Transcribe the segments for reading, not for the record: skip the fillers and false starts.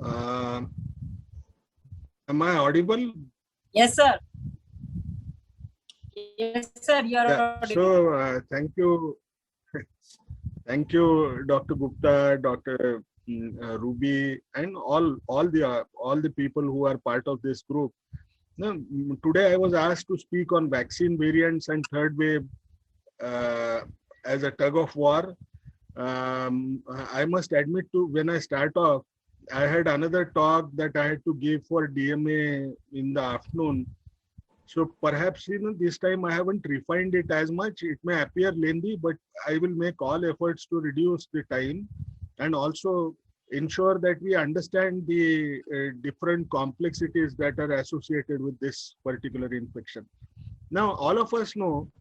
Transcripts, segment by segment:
Uh, am I audible? Yes, sir. Yes, sir. You are Yeah. audible. So thank you. Thank you, Dr. Gupta, Dr. Ruby, and all the people who are part of this group. Now, today I was asked to speak on vaccine variants and third wave uh, as a tug of war. I must admit to when I start off, I had another talk that I had to give for DMA in the afternoon. So perhaps this time I haven't refined it as much. It may appear lengthy, but I will make all efforts to reduce the time and also ensure that we understand the different complexities that are associated with this particular infection. Now, all of us know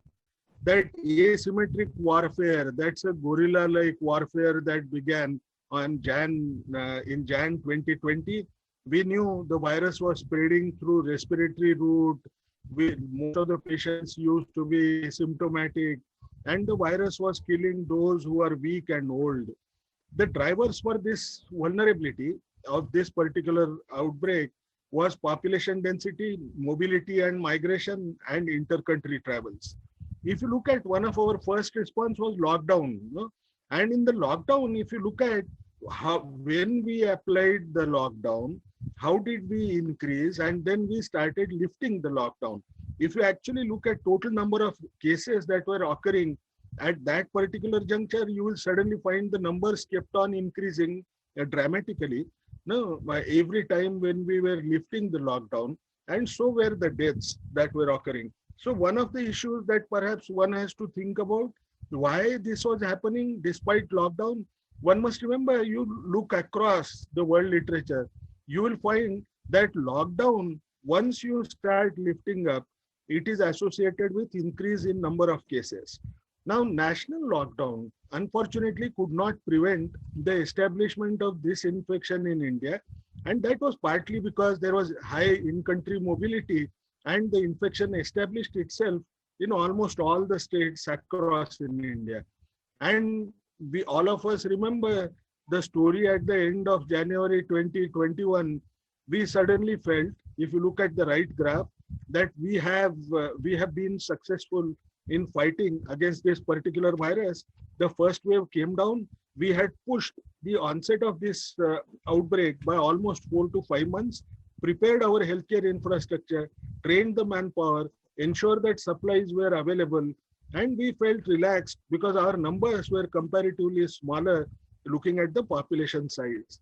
that asymmetric warfare, that's a guerrilla-like warfare that began on in Jan 2020. We knew the virus was spreading through respiratory route. Most of the patients used to be asymptomatic, and the virus was killing those who are weak and old. The drivers for this vulnerability of this particular outbreak was population density, mobility and migration, and inter-country travels. If you look at one of our first response was lockdown, and in the lockdown, if you look at how when we applied the lockdown, how did we increase, and then we started lifting the lockdown. If you actually look at total number of cases that were occurring at that particular juncture, you will suddenly find the numbers kept on increasing dramatically. No, by every time when we were lifting the lockdown, and so were the deaths that were occurring. So one of the issues that perhaps one has to think about why this was happening despite lockdown. One must remember, you look across the world literature, you will find that lockdown, once you start lifting up, it is associated with increase in number of cases. Now, national lockdown, unfortunately, could not prevent the establishment of this infection in India. And that was partly because there was high in-country mobility and the infection established itself in almost all the states across in India. And we all of us remember the story at the end of January 2021. We suddenly felt, if you look at the right graph, that we have been successful in fighting against this particular virus. The first wave came down. We had pushed the onset of this outbreak by almost 4 to 5 months, prepared our healthcare infrastructure, trained the manpower, ensured that supplies were available, and we felt relaxed because our numbers were comparatively smaller looking at the population size.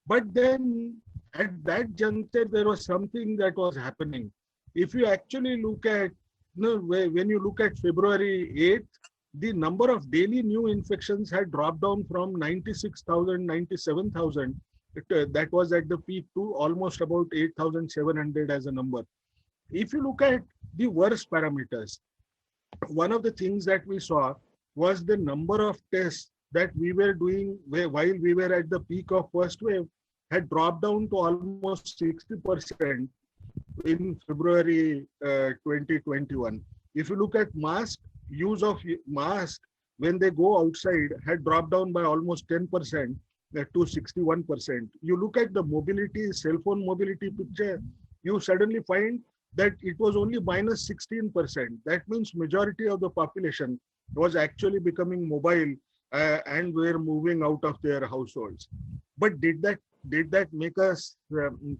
But then at that juncture, there was something that was happening. If you actually look at, when you look at February 8th, the number of daily new infections had dropped down from 96,000, 97,000. That was at the peak to almost about 8,700 as a number. If you look at the worst parameters, one of the things that we saw was the number of tests that we were doing while we were at the peak of first wave had dropped down to almost 60% in February 2021. If you look at use of mask when they go outside had dropped down by almost 10% to 61%. You look at the mobility, cell phone mobility picture, you suddenly find that it was only minus 16%. That means majority of the population was actually becoming mobile and were moving out of their households. But did that make us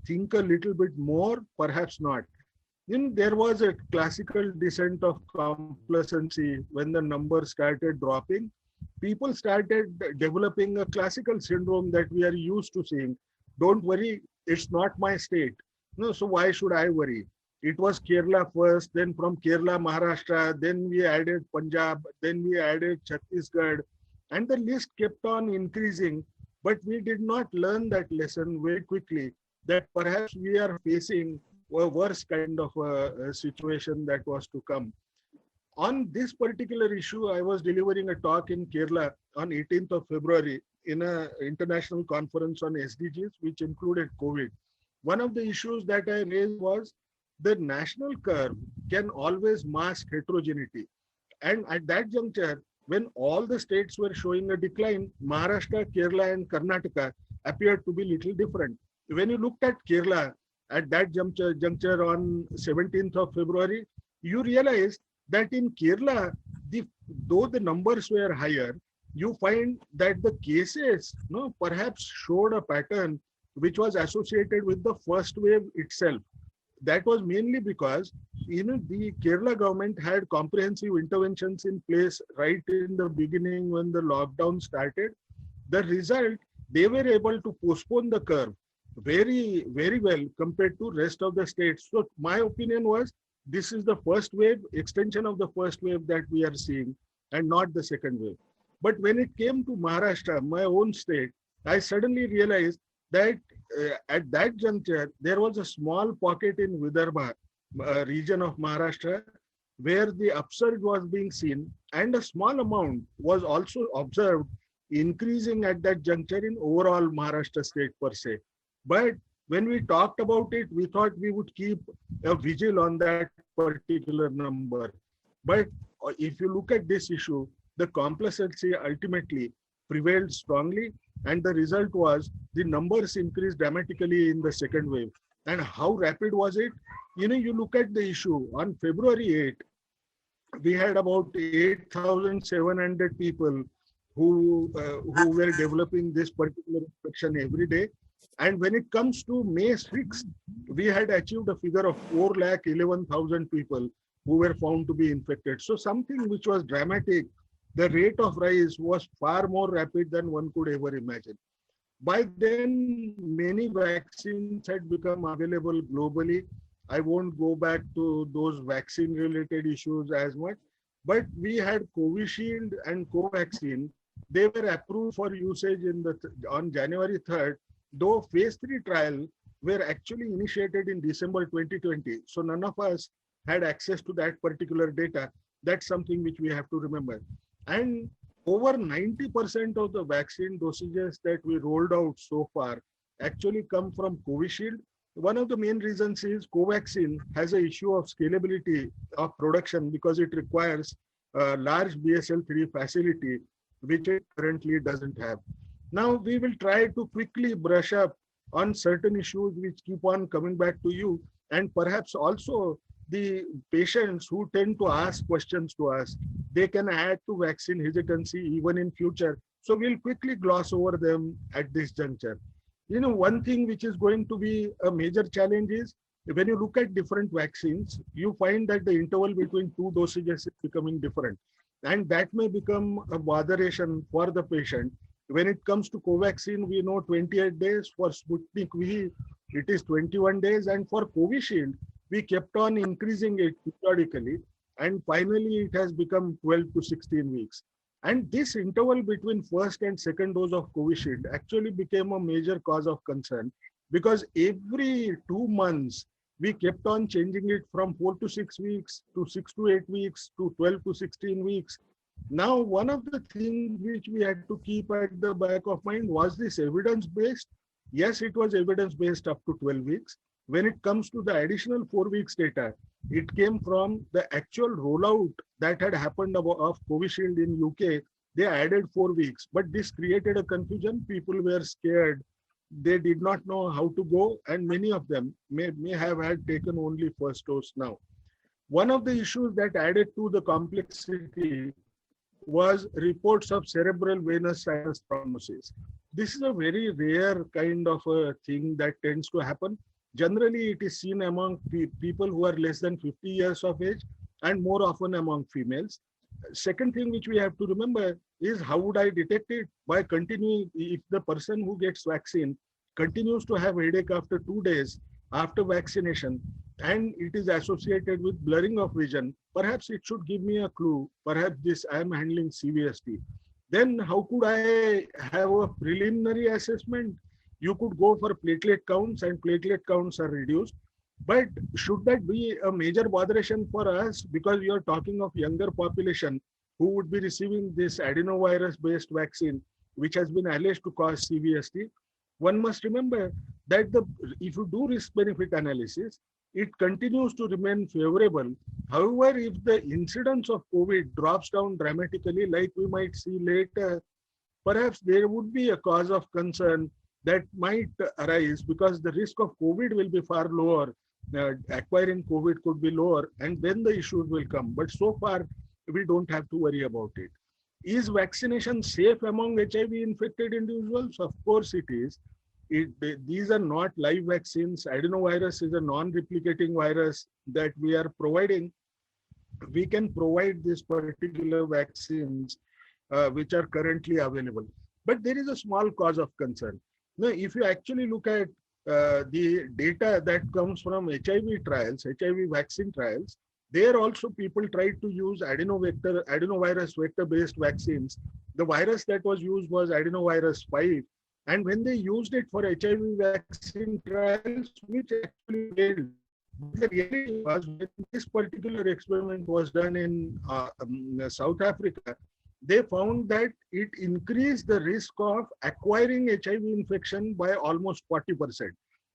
think a little bit more? Perhaps not. Then there was a classical descent of complacency when the numbers started dropping. People started developing a classical syndrome that we are used to seeing. Don't worry, it's not my state. No, so why should I worry? It was Kerala first, then from Kerala, Maharashtra, then we added Punjab, then we added Chhattisgarh, and the list kept on increasing. But we did not learn that lesson very quickly, that perhaps we are facing a worse kind of a situation that was to come. On this particular issue, I was delivering a talk in Kerala on 18th of February in an international conference on SDGs, which included COVID. One of the issues that I raised was the national curve can always mask heterogeneity. And at that juncture, when all the states were showing a decline, Maharashtra, Kerala, and Karnataka appeared to be little different. when you looked at Kerala at that juncture on 17th of February, you realize that in Kerala, though the numbers were higher, you find that the cases perhaps showed a pattern which was associated with the first wave itself. That was mainly because the Kerala government had comprehensive interventions in place right in the beginning when the lockdown started. The result, they were able to postpone the curve very, very well compared to rest of the states. So my opinion was this is the first wave, extension of the first wave that we are seeing and not the second wave. But when it came to Maharashtra, my own state, I suddenly realized that at that juncture, there was a small pocket in Vidarbha, region of Maharashtra, where the upsurge was being seen and a small amount was also observed increasing at that juncture in overall Maharashtra state per se. But when we talked about it, we thought we would keep a vigil on that particular number. But if you look at this issue, the complacency ultimately prevailed strongly, and the result was the numbers increased dramatically in the second wave. And how rapid was it? You look at the issue on February 8, we had about 8,700 people who were developing this particular infection every day. And when it comes to May 6th, we had achieved a figure of 4,11,000 people who were found to be infected. So something which was dramatic, the rate of rise was far more rapid than one could ever imagine. By then, many vaccines had become available globally. I won't go back to those vaccine related issues as much, but we had Covishield and Covaxin. They were approved for usage on January 3rd, though phase 3 trial were actually initiated in December 2020. So none of us had access to that particular data. That's something which we have to remember. And over 90% of the vaccine dosages that we rolled out so far actually come from Covishield. One of the main reasons is Covaxin has an issue of scalability of production because it requires a large BSL-3 facility, which it currently doesn't have. Now we will try to quickly brush up on certain issues which keep on coming back to you, and perhaps also the patients who tend to ask questions to us, they can add to vaccine hesitancy even in future. So we'll quickly gloss over them at this juncture. One thing which is going to be a major challenge is when you look at different vaccines, you find that the interval between two dosages is becoming different. And that may become a botheration for the patient. When it comes to Covaxin, we know 28 days. For Sputnik V, it is 21 days. And for Covishield, we kept on increasing it periodically. And finally, it has become 12 to 16 weeks. And this interval between first and second dose of Covishield actually became a major cause of concern because every 2 months, we kept on changing it from 4 to 6 weeks to 6 to 8 weeks to 12 to 16 weeks. Now, one of the things which we had to keep at the back of mind was this evidence-based. Yes, it was evidence-based up to 12 weeks. When it comes to the additional 4 weeks data, it came from the actual rollout that had happened of Covishield in UK. They added 4 weeks, but this created a confusion. People were scared. They did not know how to go, and many of them may have had taken only first dose now. One of the issues that added to the complexity was reports of cerebral venous sinus thrombosis. This is a very rare kind of a thing that tends to happen. Generally, it is seen among people who are less than 50 years of age and more often among females. Second thing which we have to remember is how would I detect it? By continuing, if the person who gets vaccine continues to have headache after 2 days after vaccination, and it is associated with blurring of vision, perhaps it should give me a clue. Perhaps I am handling CVST. Then how could I have a preliminary assessment? You could go for platelet counts, and platelet counts are reduced. But should that be a major botheration for us? Because you're talking of younger population who would be receiving this adenovirus-based vaccine, which has been alleged to cause CVST. One must remember that if you do risk-benefit analysis, it continues to remain favorable. However, if the incidence of COVID drops down dramatically, like we might see later, perhaps there would be a cause of concern that might arise because the risk of COVID will be far lower. Acquiring COVID could be lower, and then the issues will come. But so far, we don't have to worry about it. Is vaccination safe among HIV infected individuals? Of course it is. These are not live vaccines. Adenovirus is a non-replicating virus that we are providing. We can provide these particular vaccines which are currently available. But there is a small cause of concern. Now, if you actually look at the data that comes from HIV trials, HIV vaccine trials, there also people tried to use adenovirus vector-based vaccines. The virus that was used was adenovirus 5. And when they used it for HIV vaccine trials, which actually failed, the reality was when this particular experiment was done in South Africa, they found that it increased the risk of acquiring HIV infection by almost 40%.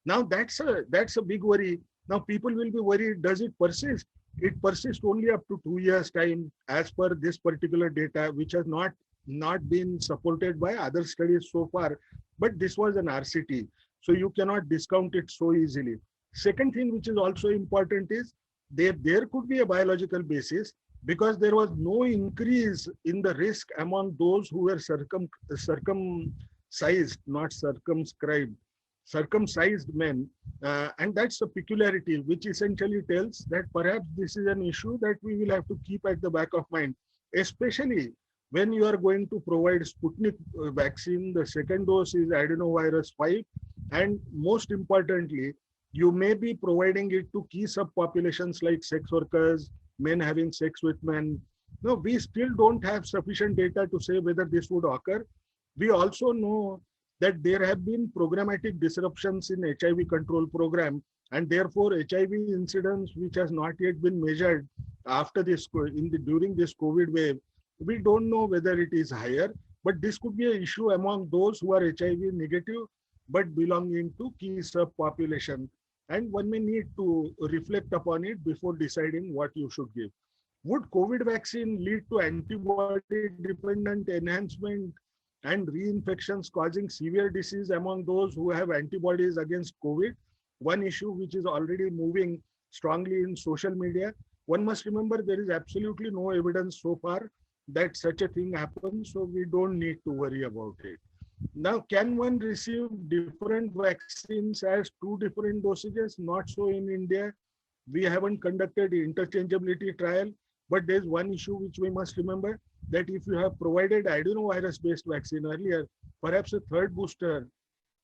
Now that's a big worry. Now people will be worried, does it persist? It persists only up to 2 years time as per this particular data, which has not been supported by other studies so far. But this was an RCT, so you cannot discount it so easily. Second thing which is also important is there could be a biological basis because there was no increase in the risk among those who were circumcised, not circumscribed, circumcised men. And that's a peculiarity which essentially tells that perhaps this is an issue that we will have to keep at the back of mind, especially when you are going to provide Sputnik vaccine. The second dose is adenovirus 5. And most importantly, you may be providing it to key subpopulations like sex workers, men having sex with men. No, we still don't have sufficient data to say whether this would occur. We also know that there have been programmatic disruptions in HIV control program, and therefore HIV incidence, which has not yet been measured after this during this COVID wave, we don't know whether it is higher, but this could be an issue among those who are HIV negative but belonging to key subpopulation. And one may need to reflect upon it before deciding what you should give. Would COVID vaccine lead to antibody-dependent enhancement and reinfections causing severe disease among those who have antibodies against COVID? One issue which is already moving strongly in social media. One must remember there is absolutely no evidence so far that such a thing happens, so we don't need to worry about it. Now, can one receive different vaccines as 2 different dosages? Not so in India. We haven't conducted interchangeability trial, but there's one issue which we must remember, that if you have provided adenovirus-based vaccine earlier, perhaps a third booster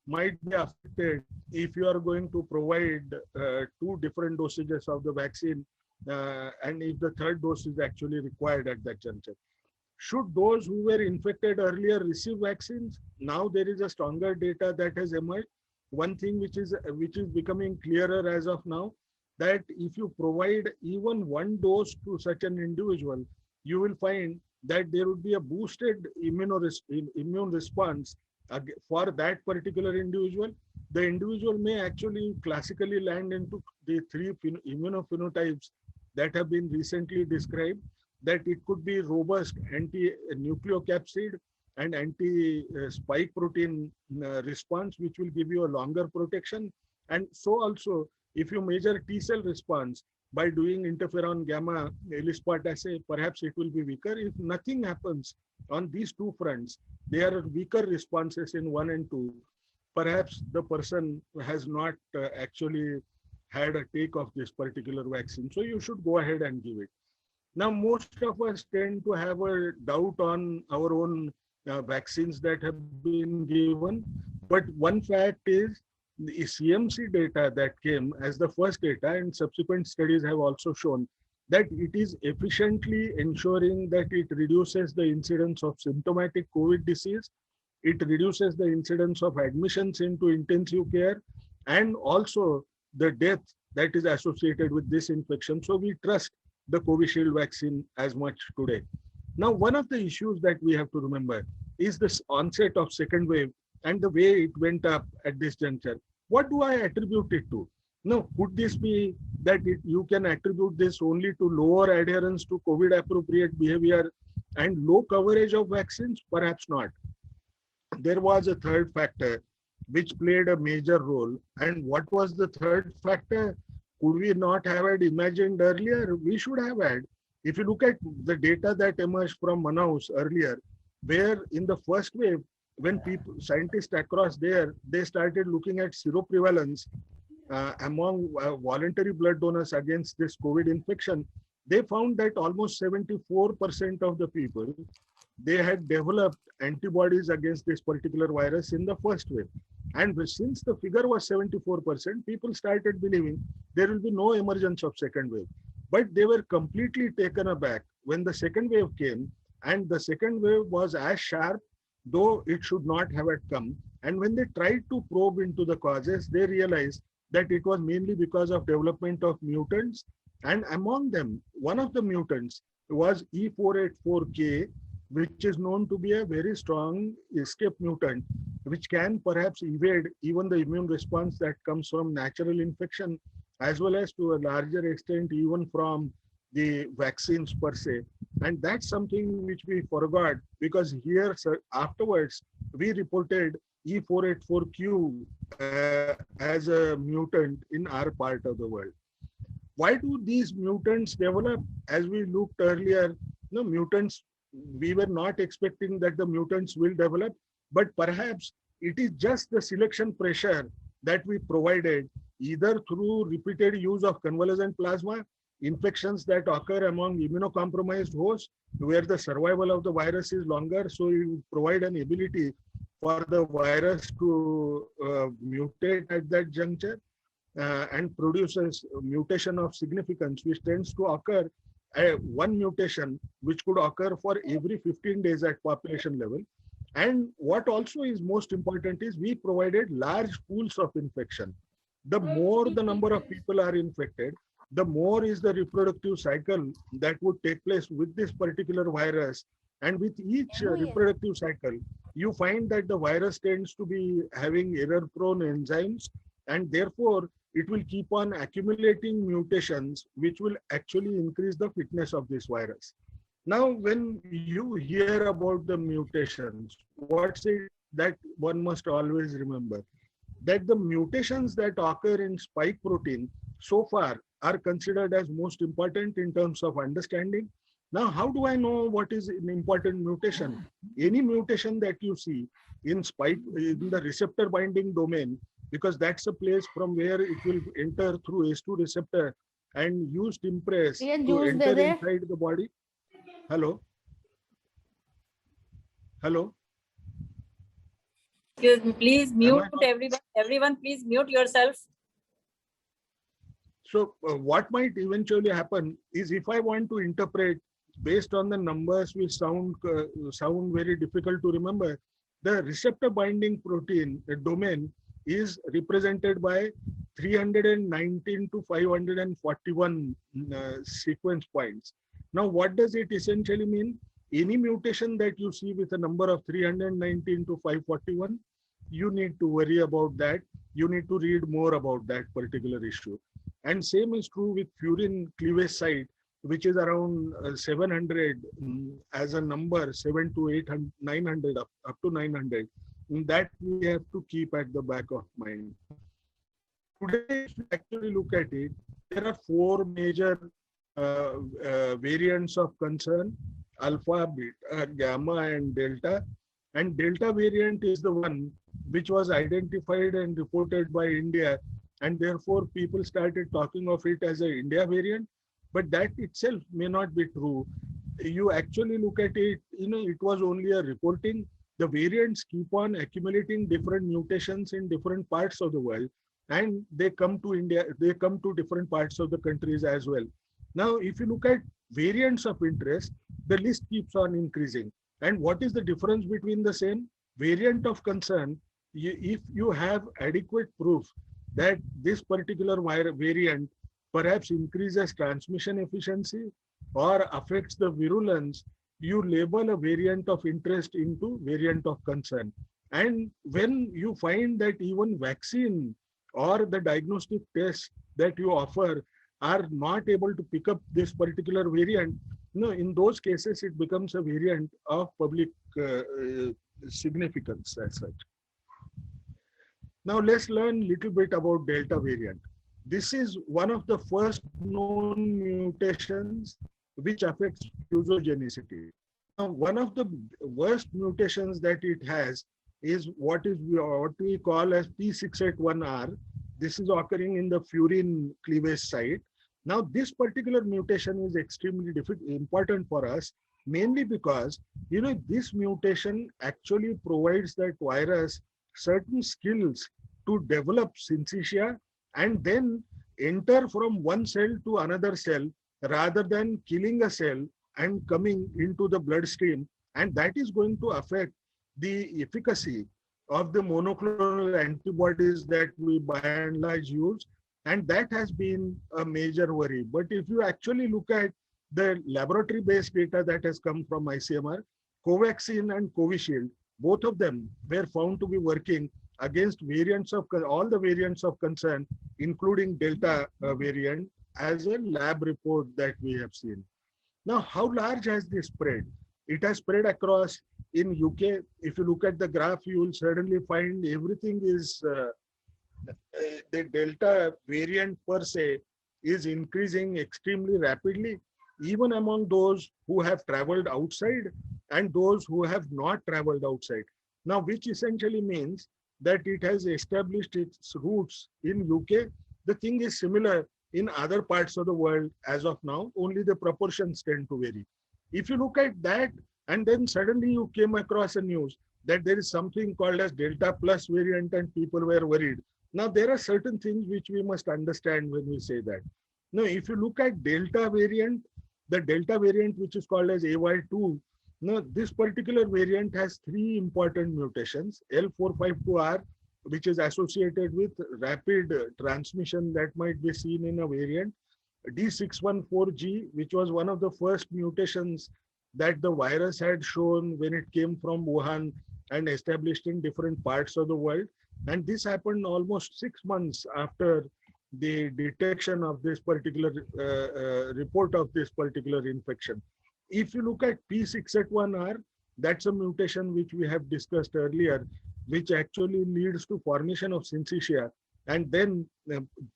might be affected if you are going to provide 2 different dosages of the vaccine, and if the third dose is actually required at that juncture. Should those who were infected earlier receive vaccines? Now there is a stronger data that has emerged. One thing which is becoming clearer as of now, that if you provide even 1 dose to such an individual, you will find that there would be a boosted immune response for that particular individual. The individual may actually classically land into the 3 immunophenotypes that have been recently described, that it could be robust anti-nucleocapsid and anti-spike protein response, which will give you a longer protection. And so also, if you measure T cell response by doing interferon gamma ELISpot assay, perhaps it will be weaker. If nothing happens on these 2 fronts, there are weaker responses in 1 and 2. Perhaps the person has not actually had a take of this particular vaccine. So you should go ahead and give it. Now, most of us tend to have a doubt on our own vaccines that have been given. But one fact is the CMC data that came as the first data, and subsequent studies have also shown that it is efficiently ensuring that it reduces the incidence of symptomatic COVID disease. It reduces the incidence of admissions into intensive care and also the death that is associated with this infection. So we trust the Covishield vaccine as much today. Now, one of the issues that we have to remember is this onset of second wave and the way it went up at this juncture. What do I attribute it to? Now, could this be that you can attribute this only to lower adherence to COVID appropriate behavior and low coverage of vaccines? Perhaps not. There was a third factor, which played a major role. And what was the third factor? Could we not have had imagined earlier? We should have had. If you look at the data that emerged from Manaus earlier, where in the first wave, when people, scientists across there, they started looking at seroprevalence among voluntary blood donors against this COVID infection, they found that almost 74% of the people, they had developed antibodies against this particular virus in the first wave. And since the figure was 74%, people started believing there will be no emergence of second wave. But they were completely taken aback when the second wave came, and the second wave was as sharp, though it should not have had come. And when they tried to probe into the causes, they realized that it was mainly because of development of mutants. And among them, one of the mutants was E484K, which is known to be a very strong escape mutant, which can perhaps evade even the immune response that comes from natural infection, as well as to a larger extent, even from the vaccines per se. And that's something which we forgot, because here afterwards, we reported E484Q as a mutant in our part of the world. Why do these mutants develop? As we looked earlier, mutants, we were not expecting that the mutants will develop, but perhaps it is just the selection pressure that we provided, either through repeated use of convalescent plasma, infections that occur among immunocompromised hosts, where the survival of the virus is longer, so you provide an ability for the virus to mutate at that juncture and produces mutation of significance, which tends to occur one mutation, which could occur for every 15 days at population level. And what also is most important is we provided large pools of infection. The more the number of people are infected, the more is the reproductive cycle that would take place with this particular virus. And with each reproductive cycle, you find that the virus tends to be having error-prone enzymes, and therefore it will keep on accumulating mutations, which will actually increase the fitness of this virus. Now, when you hear about the mutations, what's it that one must always remember? That the mutations that occur in spike protein so far are considered as most important in terms of understanding. Now, how do I know what is an important mutation? Any mutation that you see in spike, in the receptor binding domain, because that's a place from where it will enter through ACE2 receptor and use impress to enter inside the body. Hello? Hello? Excuse me, please mute everyone. Everyone, please mute yourself. So what might eventually happen is, if I want to interpret based on the numbers which sound very difficult to remember, the receptor binding protein domain is represented by 319 to 541 sequence points. Now, what does it essentially mean? Any mutation that you see with a number of 319 to 541, you need to worry about that. You need to read more about that particular issue. And same is true with furin cleavage site, which is around 700 as a number, 7 to 800, 900, up to 900. That we have to keep at the back of mind. Today, if you actually look at it, there are four major variants of concern: alpha, beta, gamma, and delta. And delta variant is the one which was identified and reported by India, and therefore people started talking of it as an India variant. But that itself may not be true. You actually look at it, it was only a reporting. The variants keep on accumulating different mutations in different parts of the world, and they come to India, they come to different parts of the countries as well. Now, if you look at variants of interest, the list keeps on increasing. And what is the difference between the same variant of concern? If you have adequate proof that this particular variant perhaps increases transmission efficiency or affects the virulence, you label a variant of interest into variant of concern. And when you find that even vaccine or the diagnostic tests that you offer are not able to pick up this particular variant, in those cases, it becomes a variant of public significance as such. Now let's learn a little bit about Delta variant. This is one of the first known mutations which affects fusogenicity. Now, one of the worst mutations that it has is what we call as P681R. This is occurring in the furin cleavage site. Now, this particular mutation is extremely important for us, mainly because this mutation actually provides that virus certain skills to develop syncytia and then enter from one cell to another cell rather than killing a cell and coming into the bloodstream. And that is going to affect the efficacy of the monoclonal antibodies that we by and large use. And that has been a major worry. But if you actually look at the laboratory-based data that has come from ICMR, Covaxin and Covishield, both of them were found to be working against variants of all the variants of concern, including Delta variant, as a lab report that we have seen. Now, how large has this spread? It has spread across in UK. If you look at the graph, you will certainly find everything is the Delta variant per se is increasing extremely rapidly, even among those who have traveled outside and those who have not traveled outside. Now, which essentially means that it has established its roots in UK. The thing is similar in other parts of the world as of now, only the proportions tend to vary. If you look at that, and then suddenly you came across a news that there is something called as Delta plus variant and people were worried. Now, there are certain things which we must understand when we say that. Now, if you look at Delta variant, the Delta variant, which is called as AY2, now this particular variant has three important mutations: L452R, which is associated with rapid transmission that might be seen in a variant; D614G, which was one of the first mutations that the virus had shown when it came from Wuhan and established in different parts of the world. And this happened almost 6 months after the detection of this particular report of this particular infection. If you look at P681R, that's a mutation which we have discussed earlier, which actually leads to formation of syncytia and then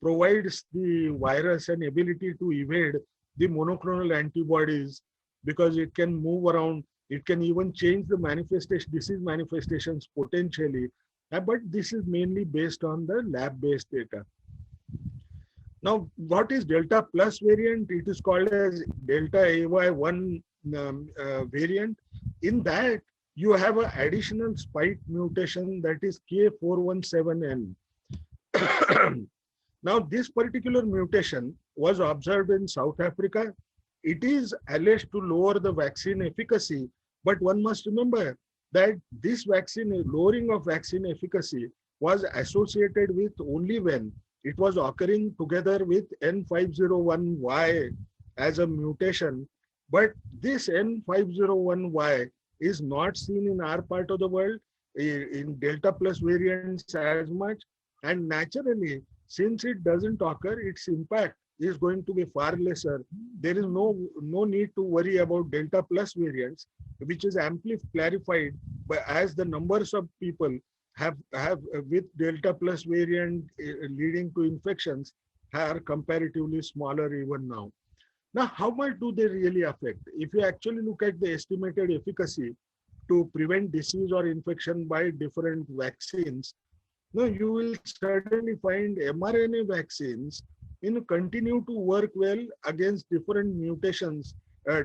provides the virus an ability to evade the monoclonal antibodies because it can move around. It can even change the disease manifestations potentially. But this is mainly based on the lab-based data. Now, what is Delta plus variant? It is called as Delta AY1 variant. In that, you have an additional spike mutation that is K417N. Now, this particular mutation was observed in South Africa. It is alleged to lower the vaccine efficacy, but one must remember that this lowering of vaccine efficacy was associated with only when it was occurring together with N501Y as a mutation. But this N501Y is not seen in our part of the world in Delta plus variants as much. And naturally, since it doesn't occur, its impact is going to be far lesser. There is no need to worry about Delta plus variants, which is amply clarified as the numbers of people have with Delta plus variant leading to infections are comparatively smaller even now. Now, how much do they really affect? If you actually look at the estimated efficacy to prevent disease or infection by different vaccines, now you will certainly find mRNA vaccines continue to work well against different mutations,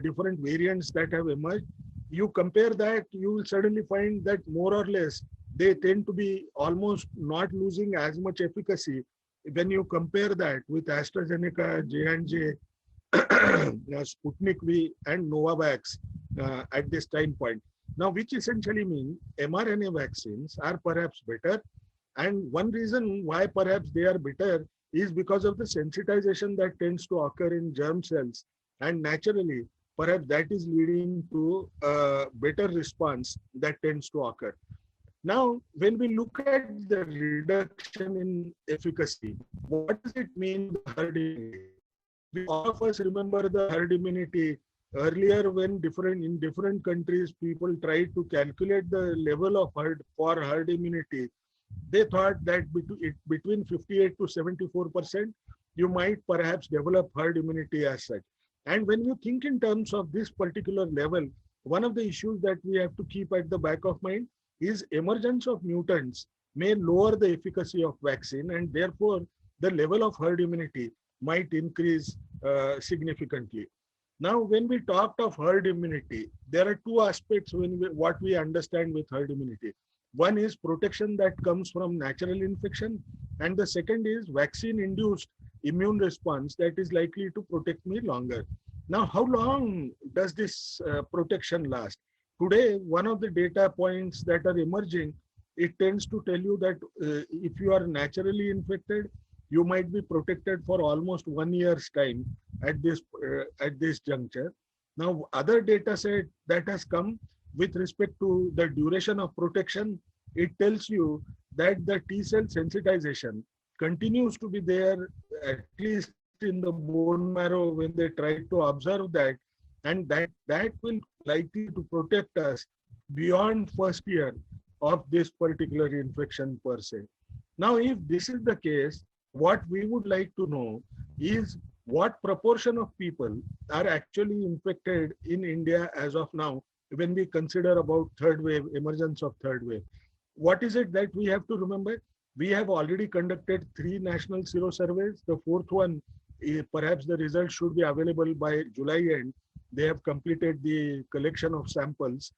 different variants that have emerged. You compare that, you will certainly find that more or less they tend to be almost not losing as much efficacy when you compare that with AstraZeneca, J&J, Sputnik V, and Novavax at this time point. Now, which essentially means mRNA vaccines are perhaps better. And one reason why perhaps they are better is because of the sensitization that tends to occur in germ cells. And naturally, perhaps that is leading to a better response that tends to occur. Now, when we look at the reduction in efficacy, what does it mean, the herd immunity? All of us remember the herd immunity. Earlier, when in different countries, people tried to calculate the level of herd immunity. they thought that between 58 to 74%, you might perhaps develop herd immunity as such. And when you think in terms of this particular level, one of the issues that we have to keep at the back of mind is emergence of mutants may lower the efficacy of vaccine, and therefore the level of herd immunity might increase significantly. Now, when we talked of herd immunity, there are two aspects what we understand with herd immunity. One is protection that comes from natural infection, and the second is vaccine-induced immune response that is likely to protect me longer. Now, how long does this protection last? Today, one of the data points that are emerging, it tends to tell you that if you are naturally infected, you might be protected for almost 1 year's time at this juncture. Now, other data set that has come with respect to the duration of protection, it tells you that the T cell sensitization continues to be there, at least in the bone marrow when they try to observe that, and that will likely to protect us beyond first year of this particular infection per se. Now, if this is the case, what we would like to know is what proportion of people are actually infected in India as of now when we consider about third wave, emergence of third wave. What is it that we have to remember? We have already conducted 3 national sero surveys. The fourth one, perhaps the results should be available by July end. They have completed the collection of samples.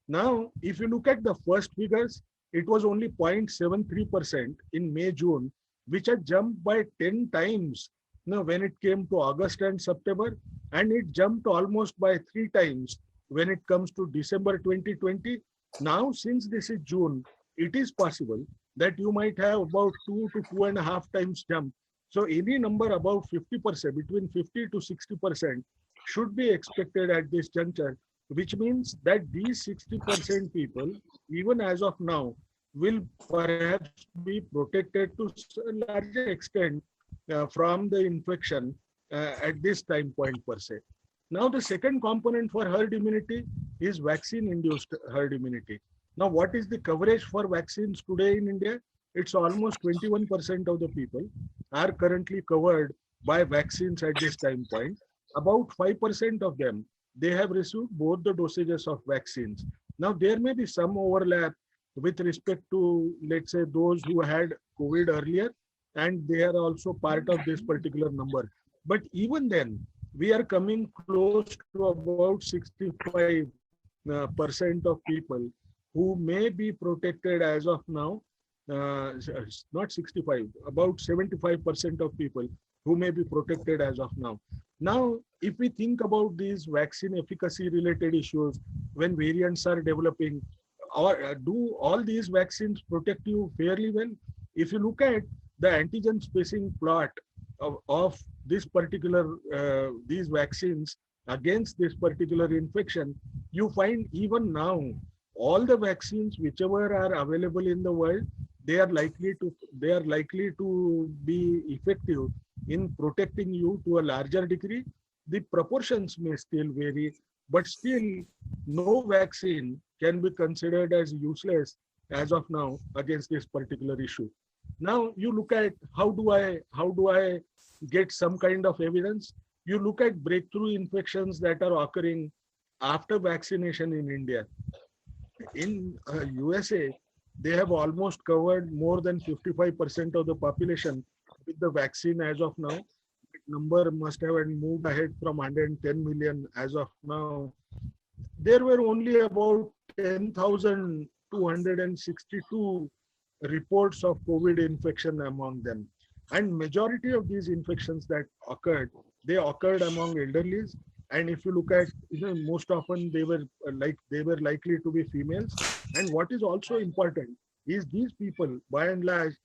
Now, if you look at the first figures, it was only 0.73% in May, June, which had jumped by 10 times when it came to August and September, and it jumped almost by 3 times when it comes to December 2020. Now, since this is June, it is possible that you might have about 2 to 2.5 times jump. So any number above 50%, between 50 to 60% should be expected at this juncture, which means that these 60% people, even as of now, will perhaps be protected to a larger extent from the infection at this time point per se. Now, the second component for herd immunity is vaccine-induced herd immunity. Now, what is the coverage for vaccines today in India? It's almost 21% of the people are currently covered by vaccines at this time point. About 5% of them, they have received both the dosages of vaccines. Now, there may be some overlap with respect to, let's say, those who had COVID earlier, and they are also part of this particular number. But even then, we are coming close to about 65% of people who may be protected as of now, not 65, about 75% of people who may be protected as of now. Now, if we think about these vaccine efficacy related issues, when variants are developing, or do all these vaccines protect you fairly well? If you look at the antigen spacing plot of this particular, these vaccines against this particular infection, you find even now, all the vaccines, whichever are available in the world, they are likely to be effective in protecting you to a larger degree. The proportions may still vary, but still no vaccine can be considered as useless as of now against this particular issue. Now you look at how do I get some kind of evidence? You look at breakthrough infections that are occurring after vaccination in India. In USA, they have almost covered more than 55% of the population with the vaccine as of now. That number must have moved ahead from 110 million as of now. There were only about 10,262 reports of COVID infection among them. And majority of these infections that occurred, they occurred among elderlies. And if you look at, most often they were likely to be females. And what is also important is these people, by and large,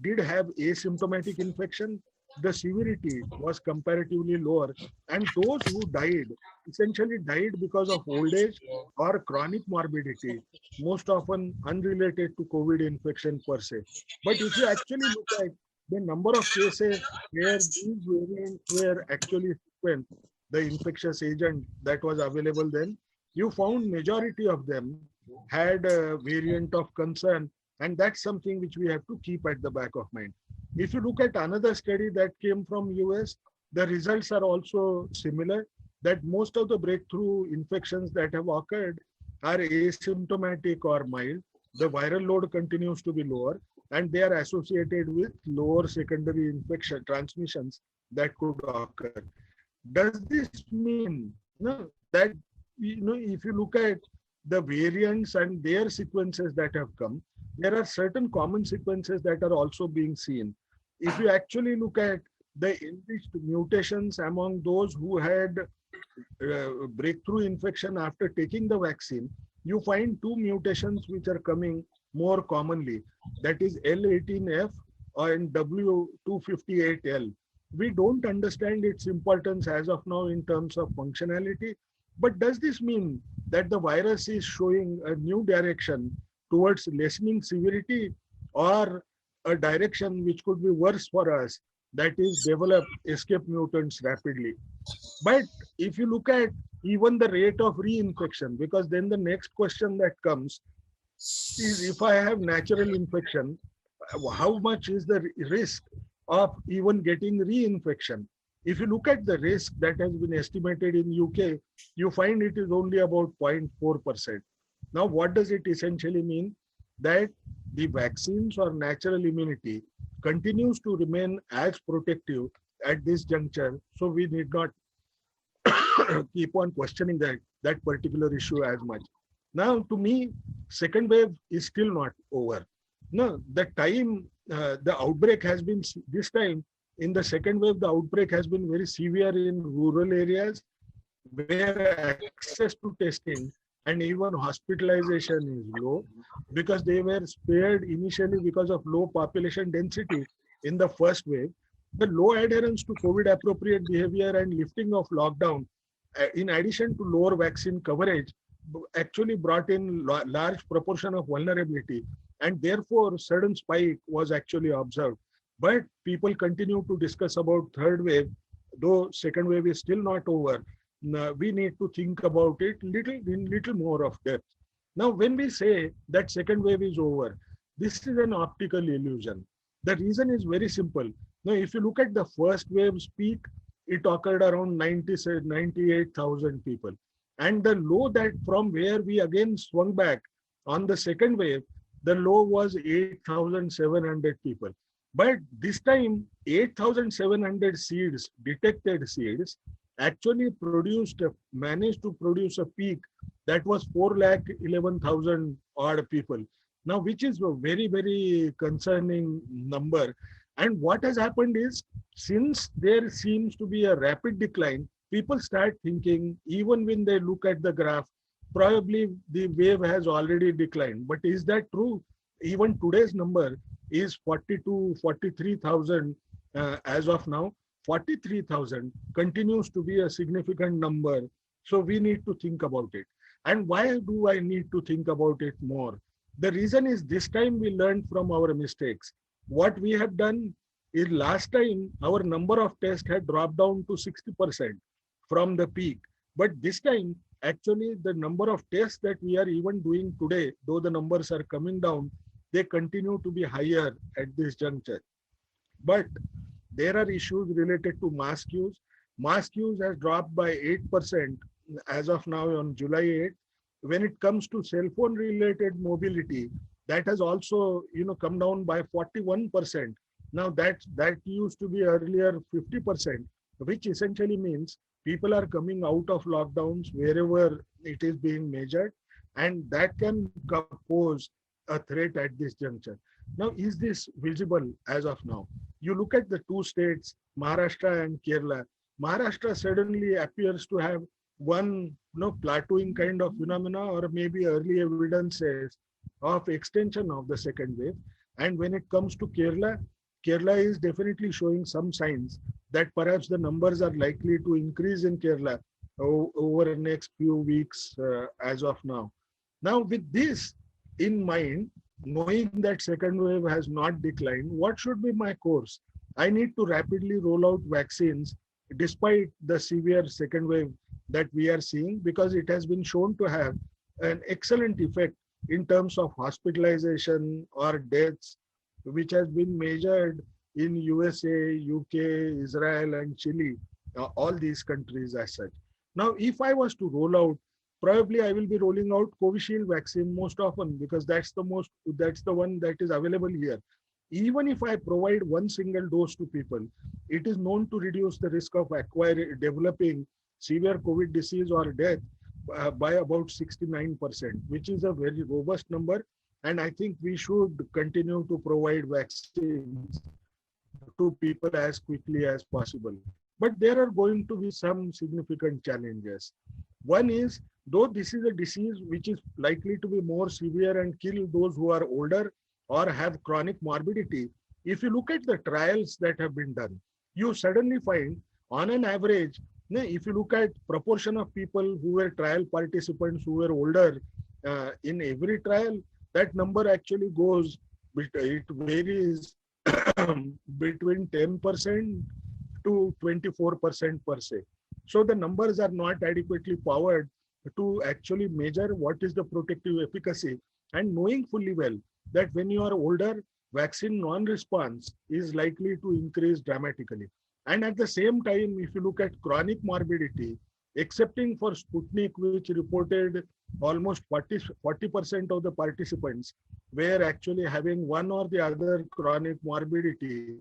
did have asymptomatic infection. The severity was comparatively lower, and those who died essentially died because of old age or chronic morbidity, most often unrelated to COVID infection per se. But if you actually look at the number of cases where these variants were actually sequenced, the infectious agent that was available then, you found majority of them had a variant of concern And that's something which we have to keep at the back of mind. If you look at another study that came from US, the results are also similar, that most of the breakthrough infections that have occurred are asymptomatic or mild. The viral load continues to be lower, and they are associated with lower secondary infection transmissions that could occur. Does this mean that if you look at the variants and their sequences that have come, there are certain common sequences that are also being seen. If you actually look at the enriched mutations among those who had breakthrough infection after taking the vaccine, you find two mutations which are coming more commonly. That is L18F and W258L. We don't understand its importance as of now in terms of functionality, but does this mean that the virus is showing a new direction towards lessening severity, or a direction which could be worse for us, that is develop escape mutants rapidly? But if you look at even the rate of reinfection, because then the next question that comes is, if I have natural infection, how much is the risk of even getting reinfection? If you look at the risk that has been estimated in UK, you find it is only about 0.4%. Now, what does it essentially mean? That the vaccines or natural immunity continues to remain as protective at this juncture, so we need not keep on questioning that particular issue as much. Now, to me, second wave is still not over. No, the time the outbreak has been this time in the second wave, the outbreak has been very severe in rural areas where access to testing and even hospitalization is low, because they were spared initially because of low population density in the first wave. The low adherence to COVID appropriate behavior and lifting of lockdown, in addition to lower vaccine coverage, actually brought in large proportion of vulnerability, and therefore sudden spike was actually observed. But people continue to discuss about third wave, though second wave is still not over. We need to think about it little more of depth. Now, when we say that second wave is over, this is an optical illusion. The reason is very simple. Now, if you look at the first wave's peak, it occurred around 98,000 people. And the low that from where we again swung back on the second wave, the low was 8,700 people. But this time, 8,700 seeds, detected seeds, actually managed to produce a peak that was 4,11,000 odd people. Now, which is a very, very concerning number. And what has happened is, since there seems to be a rapid decline, people start thinking, even when they look at the graph, probably the wave has already declined. But is that true? Even today's number is 43,000 as of now. 43,000 continues to be a significant number. So we need to think about it. And why do I need to think about it more? The reason is, this time we learned from our mistakes. What we have done is, last time our number of tests had dropped down to 60% from the peak. But this time, actually, the number of tests that we are even doing today, though the numbers are coming down, they continue to be higher at this juncture. But there are issues related to mask use. Mask use has dropped by 8% as of now on July 8th. When it comes to cell phone related mobility, that has also come down by 41%. Now that used to be earlier 50%, which essentially means people are coming out of lockdowns wherever it is being measured, and that can pose a threat at this juncture. Now, is this visible as of now? You look at the two states, Maharashtra and Kerala. Maharashtra suddenly appears to have one plateauing kind of phenomena, or maybe early evidences of extension of the second wave. And when it comes to Kerala, Kerala is definitely showing some signs that perhaps the numbers are likely to increase in Kerala over the next few weeks as of now. Now, with this in mind, knowing that second wave has not declined, what should be my course? I need to rapidly roll out vaccines despite the severe second wave that we are seeing, because it has been shown to have an excellent effect in terms of hospitalization or deaths, which has been measured in USA, UK, Israel, and Chile, all these countries as such. Now, if I was to roll out, probably I will be rolling out Covishield vaccine most often because that's the one that is available here. Even if I provide one single dose to people, it is known to reduce the risk of developing severe COVID disease or death by about 69%, which is a very robust number. And I think we should continue to provide vaccines to people as quickly as possible. But there are going to be some significant challenges. One is, though this is a disease which is likely to be more severe and kill those who are older or have chronic morbidity, if you look at the trials that have been done, you suddenly find on an average, if you look at proportion of people who were trial participants who were older in every trial, that number actually goes, it varies between 10% to 24% per se. So the numbers are not adequately powered to actually measure what is the protective efficacy, and knowing fully well that when you are older, vaccine non-response is likely to increase dramatically. And at the same time, if you look at chronic morbidity, excepting for Sputnik, which reported almost 40% of the participants were actually having one or the other chronic morbidity,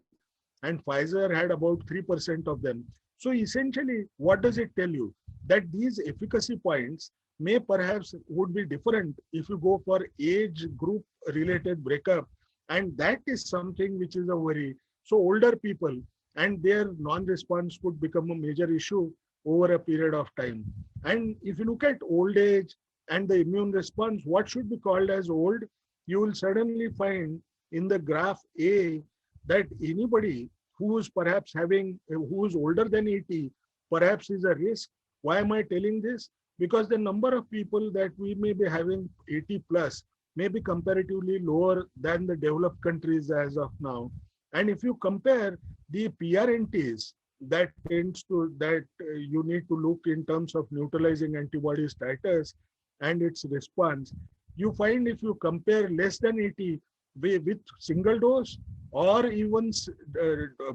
and Pfizer had about 3% of them. So essentially, what does it tell you? That these efficacy points may perhaps would be different if you go for age group related breakup. And that is something which is a worry. So older people and their non-response could become a major issue over a period of time. And if you look at old age and the immune response, what should be called as old, you will suddenly find in the graph A that anybody who is perhaps who is older than 80, perhaps is a risk. Why am I telling this? Because the number of people that we may be having 80 plus may be comparatively lower than the developed countries as of now. And if you compare the PRNTs that you need to look in terms of neutralizing antibody status and its response, you find if you compare less than 80 with single dose or even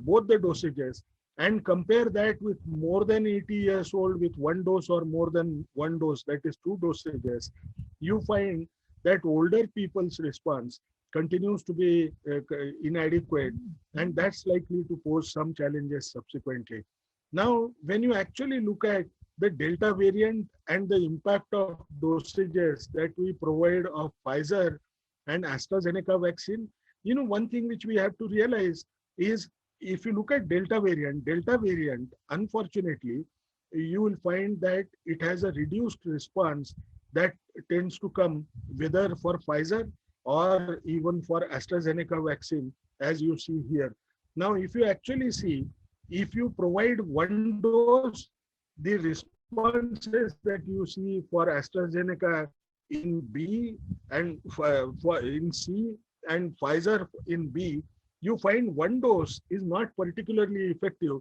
both the dosages, and compare that with more than 80 years old with one dose or more than one dose, that is two dosages, you find that older people's response continues to be inadequate, and that's likely to pose some challenges subsequently. Now, when you actually look at the Delta variant and the impact of dosages that we provide of Pfizer and AstraZeneca vaccine, one thing which we have to realize is if you look at Delta variant, unfortunately, you will find that it has a reduced response that tends to come whether for Pfizer or even for AstraZeneca vaccine, as you see here. Now, if you actually see, if you provide one dose, the responses that you see for AstraZeneca in B and for in C and Pfizer in B, you find one dose is not particularly effective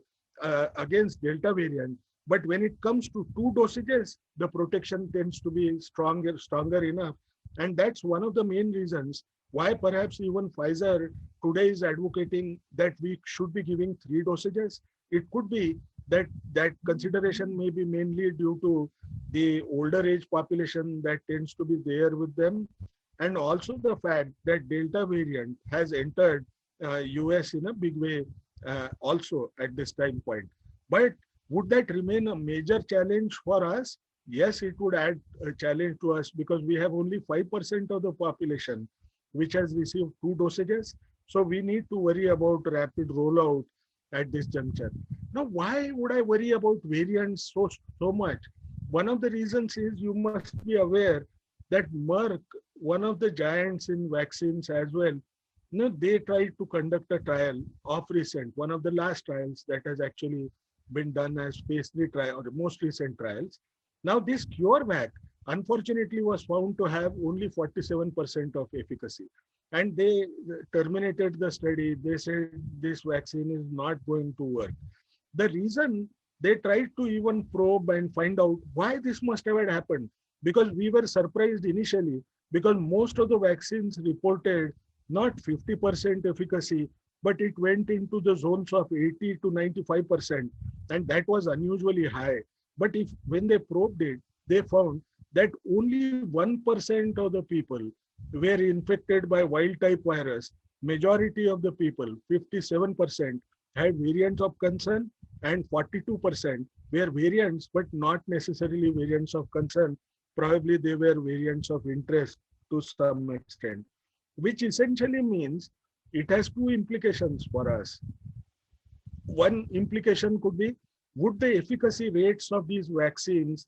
against Delta variant. But when it comes to two dosages, the protection tends to be stronger enough. And that's one of the main reasons why perhaps even Pfizer today is advocating that we should be giving 3 dosages. It could be that consideration may be mainly due to the older age population that tends to be there with them, and also the fact that Delta variant has entered US in a big way also at this time point. But would that remain a major challenge for us? Yes, it would add a challenge to us because we have only 5% of the population which has received 2 dosages. So we need to worry about rapid rollout at this juncture. Now, why would I worry about variants so much? One of the reasons is you must be aware that Merck, one of the giants in vaccines as well, they tried to conduct a trial of recent, one of the last trials that has actually been done as phase 3 trial or the most recent trials. Now, this CureVac unfortunately was found to have only 47% of efficacy. And they terminated the study. They said this vaccine is not going to work. The reason they tried to even probe and find out why this must have happened, because we were surprised initially because most of the vaccines reported not 50% efficacy, but it went into the zones of 80 to 95%, and that was unusually high. But if when they probed it, they found that only 1% of the people were infected by wild type virus. Majority of the people, 57%, had variants of concern, and 42% were variants, but not necessarily variants of concern. Probably they were variants of interest to some extent, which essentially means it has two implications for us. One implication could be, would the efficacy rates of these vaccines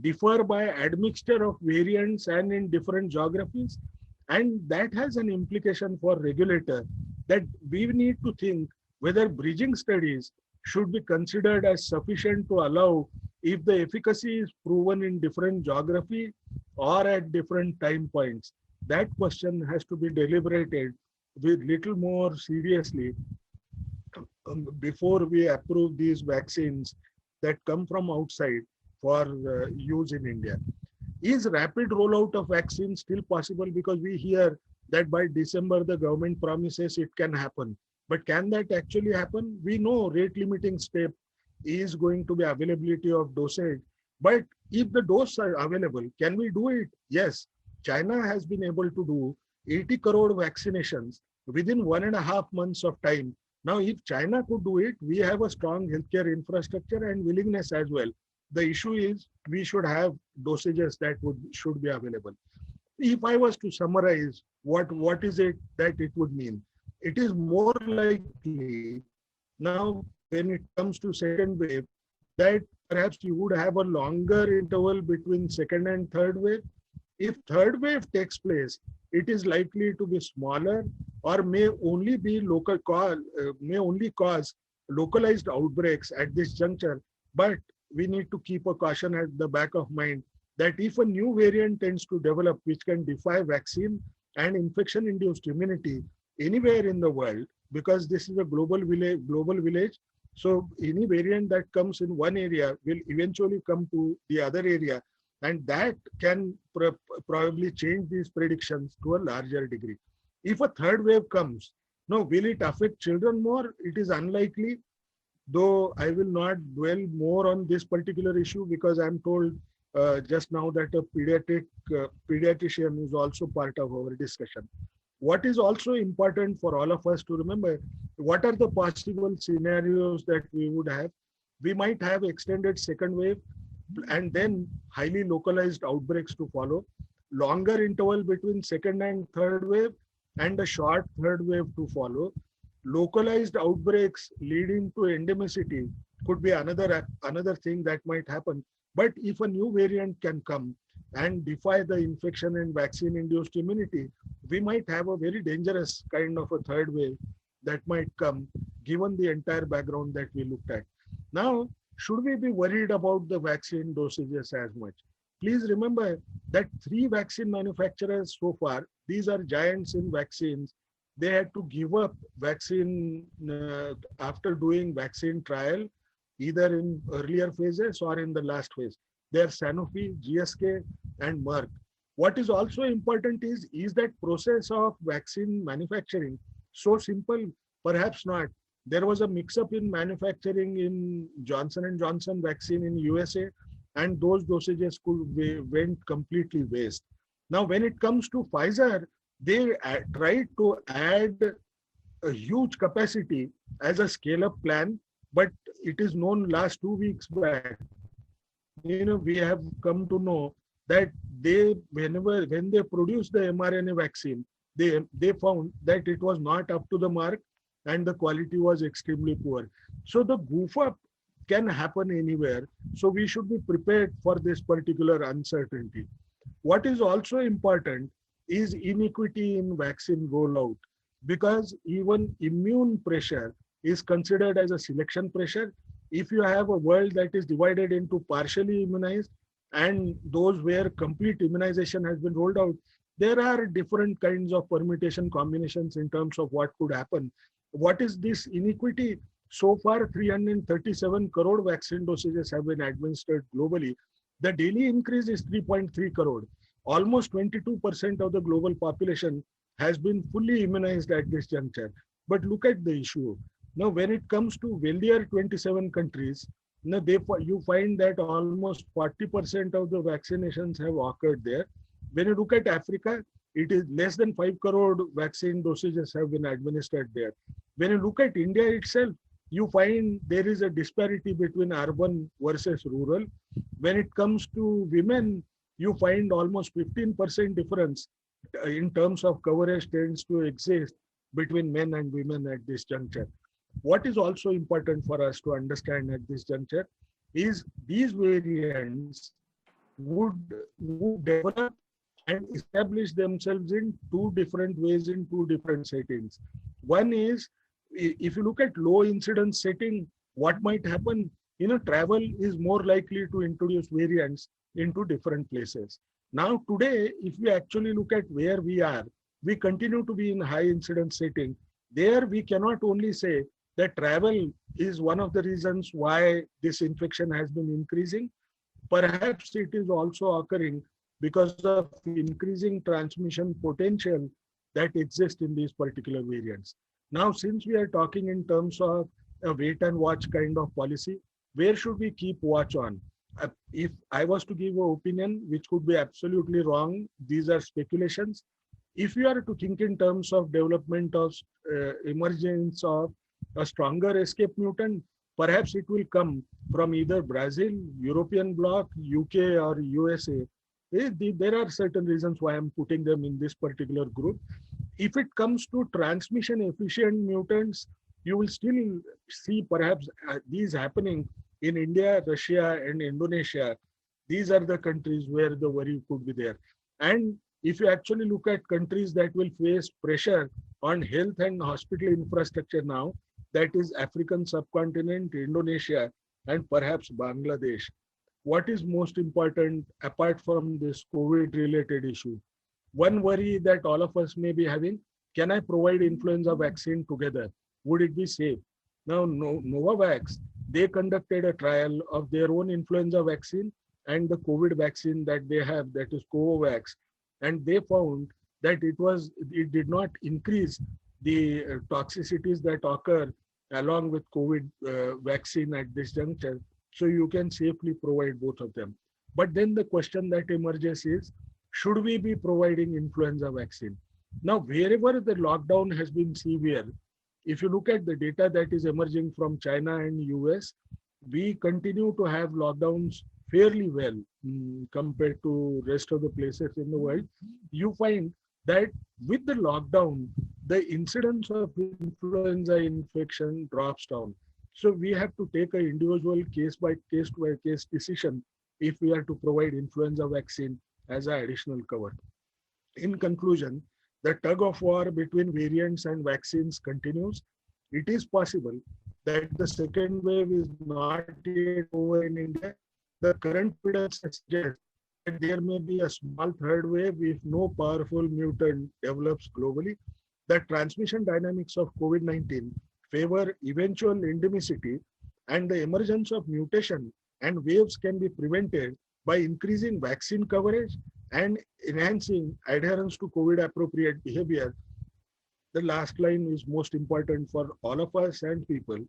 differ by admixture of variants and in different geographies? And that has an implication for regulator, that we need to think whether bridging studies should be considered as sufficient to allow if the efficacy is proven in different geography or at different time points. That question has to be deliberated with little more seriously before we approve these vaccines that come from outside for use in India. Is rapid rollout of vaccines still possible? Because we hear that by December, the government promises it can happen. But can that actually happen? We know rate limiting step is going to be availability of dosage. But if the doses are available, can we do it? Yes. China has been able to do 80 crore vaccinations within 1.5 months of time. Now, if China could do it, we have a strong healthcare infrastructure and willingness as well. The issue is we should have dosages that should be available. If I was to summarize what is it that it would mean, it is more likely now when it comes to second wave that perhaps you would have a longer interval between second and third wave. If third wave takes place, it is likely to be smaller or may only be may only cause localized outbreaks at this juncture. But we need to keep a caution at the back of mind that if a new variant tends to develop which can defy vaccine and infection-induced immunity anywhere in the world, because this is a global village, so any variant that comes in one area will eventually come to the other area, and that can probably change these predictions to a larger degree. If a third wave comes, now will it affect children more? It is unlikely, though I will not dwell more on this particular issue because I'm told just now that a pediatrician is also part of our discussion. What is also important for all of us to remember, what are the possible scenarios that we would have? We might have extended second wave and then highly localized outbreaks to follow, longer interval between second and third wave, and a short third wave to follow. Localized outbreaks leading to endemicity could be another thing that might happen. But if a new variant can come and defy the infection and vaccine-induced immunity, we might have a very dangerous kind of a third wave that might come, given the entire background that we looked at. Now, should we be worried about the vaccine dosages as much? Please remember that 3 vaccine manufacturers so far, these are giants in vaccines, they had to give up vaccine after doing vaccine trial, either in earlier phases or in the last phase. They are Sanofi, GSK, and Merck. What is also important is that process of vaccine manufacturing so simple? Perhaps not. There was a mix-up in manufacturing in Johnson & Johnson vaccine in USA, and those dosages went completely waste. Now, when it comes to Pfizer, they tried to add a huge capacity as a scale-up plan, but it is known last 2 weeks back. We have come to know that when they produced the mRNA vaccine, they found that it was not up to the mark and the quality was extremely poor. So the goof up can happen anywhere. So we should be prepared for this particular uncertainty. What is also important is inequity in vaccine rollout, because even immune pressure is considered as a selection pressure. If you have a world that is divided into partially immunized and those where complete immunization has been rolled out, there are different kinds of permutation combinations in terms of what could happen. What is this inequity? So far, 337 crore vaccine dosages have been administered globally. The daily increase is 3.3 crore. almost 22% of the global population has been fully immunized at this juncture. But look at the issue. Now, when it comes to wealthier 27 countries, now you find that almost 40% of the vaccinations have occurred there. When you look at Africa, it is less than 5 crore vaccine dosages have been administered there. When you look at India itself, you find there is a disparity between urban versus rural. When it comes to women, you find almost 15% difference in terms of coverage tends to exist between men and women at this juncture. What is also important for us to understand at this juncture is these variants would develop and establish themselves in two different ways in two different settings. One is, if you look at low incidence setting, what might happen, travel is more likely to introduce variants into different places. Now, today, if we actually look at where we are, we continue to be in high incidence setting. There, we cannot only say that travel is one of the reasons why this infection has been increasing. Perhaps it is also occurring because of increasing transmission potential that exists in these particular variants. Now, since we are talking in terms of a wait and watch kind of policy, where should we keep watch on? If I was to give an opinion, which could be absolutely wrong, these are speculations. If you are to think in terms of development of emergence of a stronger escape mutant, perhaps it will come from either Brazil, European bloc, UK or USA. There are certain reasons why I'm putting them in this particular group. If it comes to transmission efficient mutants, you will still see perhaps these happening in India, Russia and Indonesia. These are the countries where the worry could be there. And if you actually look at countries that will face pressure on health and hospital infrastructure now, that is African subcontinent, Indonesia, and perhaps Bangladesh. What is most important apart from this COVID related issue? One worry that all of us may be having, can I provide influenza vaccine together? Would it be safe? Now, Novavax, they conducted a trial of their own influenza vaccine and the COVID vaccine that they have, that is Covovax. And they found that it did not increase the toxicities that occur along with COVID vaccine at this juncture. So you can safely provide both of them. But then the question that emerges is, should we be providing influenza vaccine? Now, wherever the lockdown has been severe, if you look at the data that is emerging from China and US, we continue to have lockdowns fairly well compared to rest of the places in the world. You find that with the lockdown, the incidence of influenza infection drops down. So we have to take an individual case by case decision if we are to provide influenza vaccine as an additional cover. In conclusion, the tug of war between variants and vaccines continues. It is possible that the second wave is not yet over in India. The current evidence suggests that there may be a small third wave if no powerful mutant develops globally. The transmission dynamics of COVID-19 favor eventual endemicity, and the emergence of mutation and waves can be prevented by increasing vaccine coverage and enhancing adherence to COVID appropriate behavior. The last line is most important for all of us and people.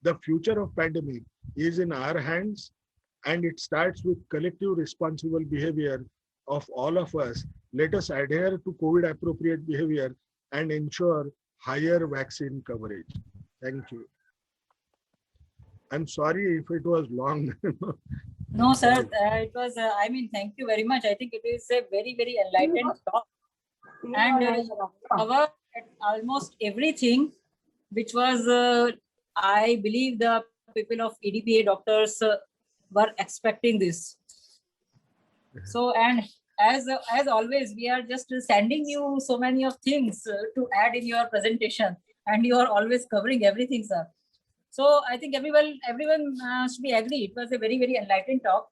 The future of pandemic is in our hands, and it starts with collective responsible behavior of all of us. Let us adhere to COVID appropriate behavior and ensure higher vaccine coverage. Thank you. I'm sorry if it was long. No, sir, it was, thank you very much. I think it is a very, very enlightened talk. And covered almost everything, which was, I believe the people of EDPA doctors were expecting this. So, and as always, we are just sending you so many of things to add in your presentation, and you are always covering everything, sir. So I think everyone should be agree. It was a very, very enlightened talk.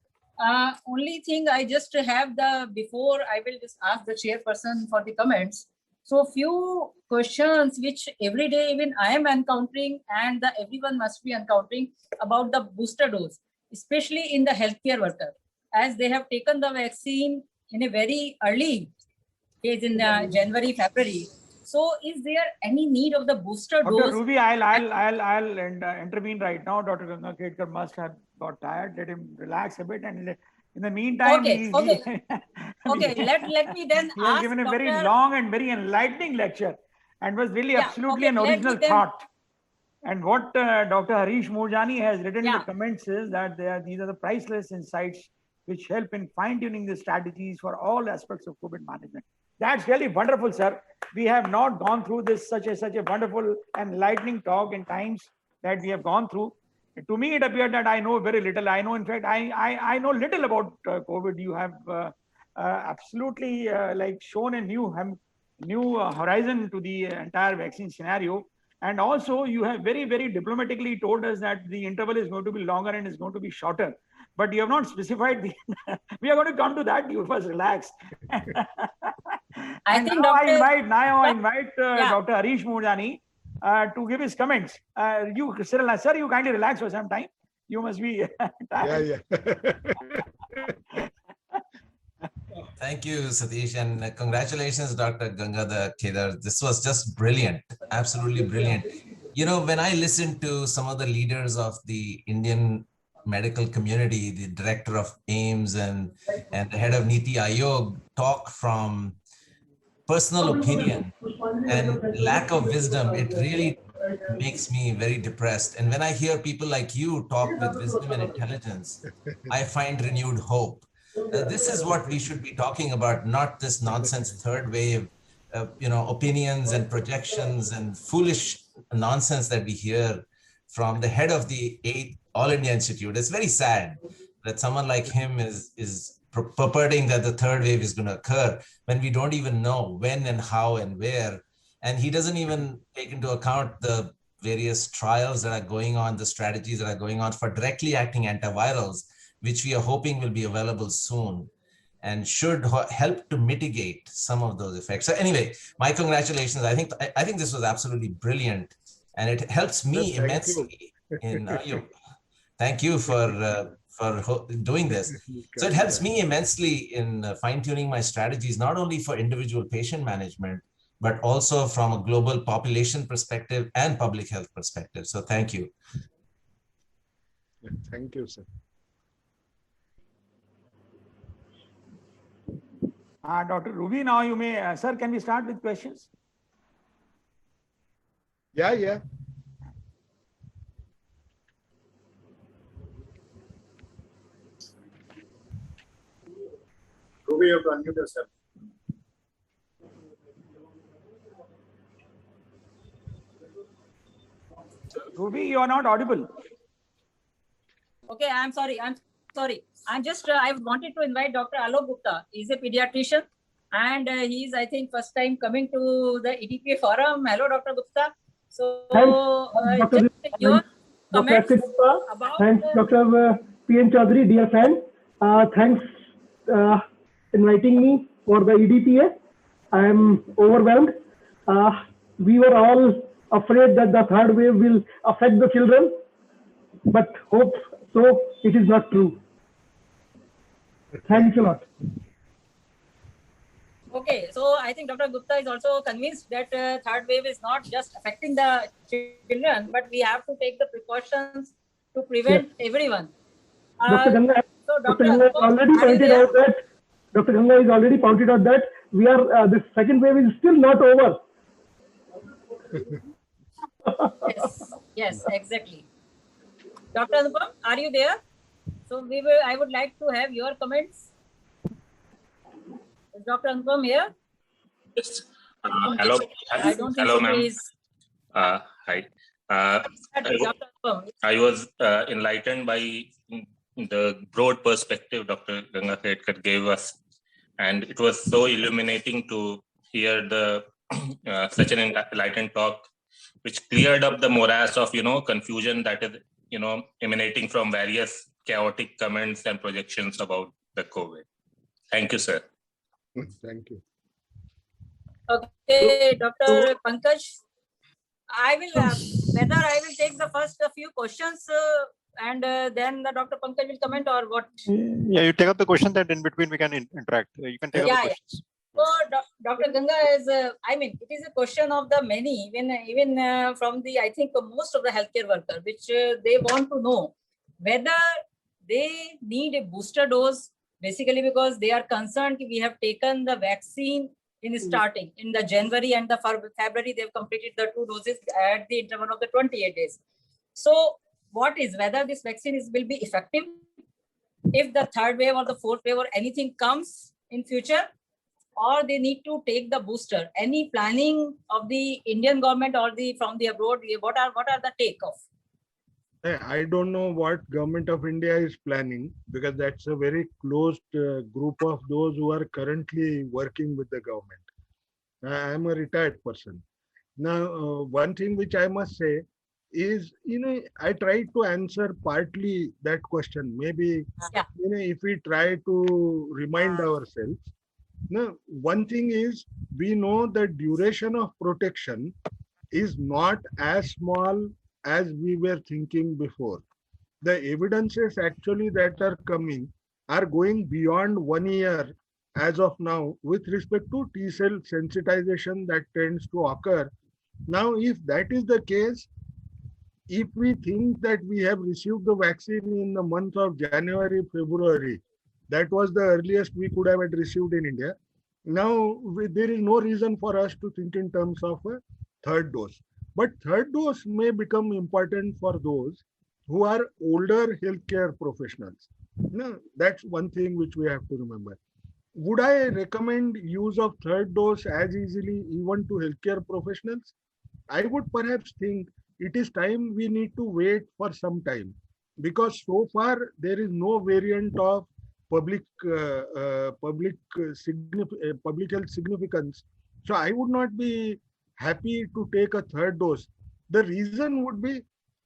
Only thing I just have before I will just ask the chairperson for the comments. So few questions which every day even I am encountering, and everyone must be encountering about the booster dose, especially in the healthcare worker, as they have taken the vaccine in a very early phase in January, February. So, is there any need of the booster Dr. dose? Ruby, I'll intervene right now. Dr. Ganga Kedkar must have got tired. Let him relax a bit, and in the meantime, Okay. Let me then he has ask given a very Dr. long and very enlightening lecture, and was really absolutely an original thought. And what Dr. Harish Moorjani has written in the comments is that these are the priceless insights which help in fine-tuning the strategies for all aspects of COVID management. That's really wonderful, sir. We have not gone through this such a wonderful enlightening talk in times that we have gone through. To me, it appeared that I know very little. I know, in fact, I know little about COVID. You have absolutely like shown a new horizon to the entire vaccine scenario. And also, you have very, very diplomatically told us that the interval is going to be longer and is going to be shorter. But you have not specified the. We are going to come to that. You first relax. I invite Dr. Harish Moorjani to give his comments. You, sir, you kindly relax for some time. You must be tired. Yeah. Thank you, Satish, and congratulations, Dr. Gangadhar Kedar. This was just brilliant, absolutely brilliant. You know, when I listened to some of the leaders of the Indian medical community, the director of AIIMS and the head of Niti Aayog talk from personal opinion and lack of wisdom, it really makes me very depressed. And when I hear people like you talk with wisdom and intelligence, I find renewed hope. This is what we should be talking about, not this nonsense third wave, opinions and projections and foolish nonsense that we hear from the head of the All India Institute. It's very sad that someone like him is purporting that the third wave is going to occur when we don't even know when and how and where. And he doesn't even take into account the various trials that are going on, the strategies that are going on for directly acting antivirals, which we are hoping will be available soon and should help to mitigate some of those effects. So anyway, my congratulations. I think this was absolutely brilliant, and it helps me immensely. Thank you for doing this. So it helps me immensely in fine-tuning my strategies, not only for individual patient management, but also from a global population perspective and public health perspective. So thank you. Thank you, sir. Dr. Ruby, now you may, sir, can we start with questions? Yeah. Ruby, you have to unmute yourself. Ruby, you are not audible. Okay, I'm sorry. I'm just, I wanted to invite Dr. Alok Gupta. He's a pediatrician and he's, I think, first time coming to the EDPA forum. Hello, Dr. Gupta. So, Dr. your comments about... Thanks, Dr. P.N. Chaudhary, dear friend. Thanks inviting me for the EDPA. I am overwhelmed. We were all afraid that the third wave will affect the children, but hope so it is not true. Thanks a lot. Okay, so I think Dr. Gupta is also convinced that third wave is not just affecting the children, but we have to take the precautions to prevent everyone. Dr. Ganga, so Dr. Ganga has already pointed out that Dr. Ganga has already pointed out that we are the second wave is still not over. Yes, exactly. Dr. Anupam, are you there? So I would like to have your comments. Is Dr. Anupam here? Yes. Hello. I don't think hello, so ma'am. Hi. I was enlightened by the broad perspective Dr. Ganga Kedkar gave us, and it was so illuminating to hear the such an enlightened talk, which cleared up the morass of confusion that is emanating from various chaotic comments and projections about the COVID. Thank you, sir. Thank you. Okay, Dr. Pankaj, I will whether I will take the first few questions and then the Dr. Pankaj will comment, or what? Yeah, you take up the question, that in between we can interact. You can take up the questions. So Dr. Ganga is, I mean, it is a question of the many, even from the, I think most of the healthcare workers, which they want to know whether they need a booster dose, basically because they are concerned we have taken the vaccine in starting in the January and the February, they've completed the 2 doses at the interval of the 28 days. So what is, whether this vaccine will be effective if the 3rd wave or the 4th wave or anything comes in future, or they need to take the booster? Any planning of the Indian government or from the abroad? What are the take of? I don't know what government of India is planning, because that's a very closed group of those who are currently working with the government. I am a retired person. Now, one thing which I must say is, I tried to answer partly that question. Maybe, if we try to remind ourselves. Now, one thing is, we know the duration of protection is not as small as we were thinking before. The evidences actually that are coming are going beyond 1 year as of now with respect to T-cell sensitization that tends to occur. Now, if that is the case, if we think that we have received the vaccine in the month of January, February, that was the earliest we could have received in India. Now, there is no reason for us to think in terms of a 3rd dose. But 3rd dose may become important for those who are older healthcare professionals. No, that's one thing which we have to remember. Would I recommend use of 3rd dose as easily even to healthcare professionals? I would perhaps think it is time we need to wait for some time, because so far there is no variant of public health significance. So I would not be happy to take a 3rd dose. The reason would be,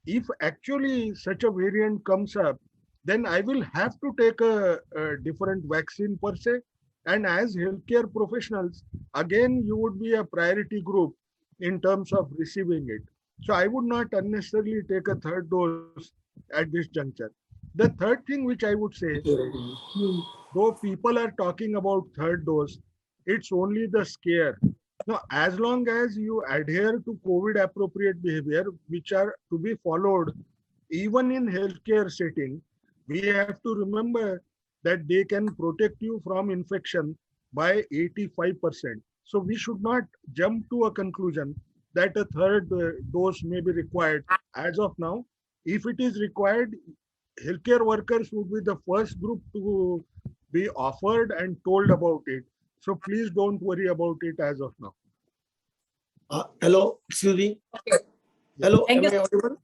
if actually such a variant comes up, then I will have to take a different vaccine per se. And as healthcare professionals, again, you would be a priority group in terms of receiving it. So I would not unnecessarily take a 3rd dose at this juncture. The third thing which I would say, though people are talking about 3rd dose, it's only the scare. Now, as long as you adhere to COVID appropriate behavior, which are to be followed even in healthcare setting, we have to remember that they can protect you from infection by 85%. So we should not jump to a conclusion that a 3rd dose may be required as of now. If it is required, healthcare workers would be the first group to be offered and told about it. So please don't worry about it as of now. Hello, excuse me. Okay. Hello, Thank am you. I audible?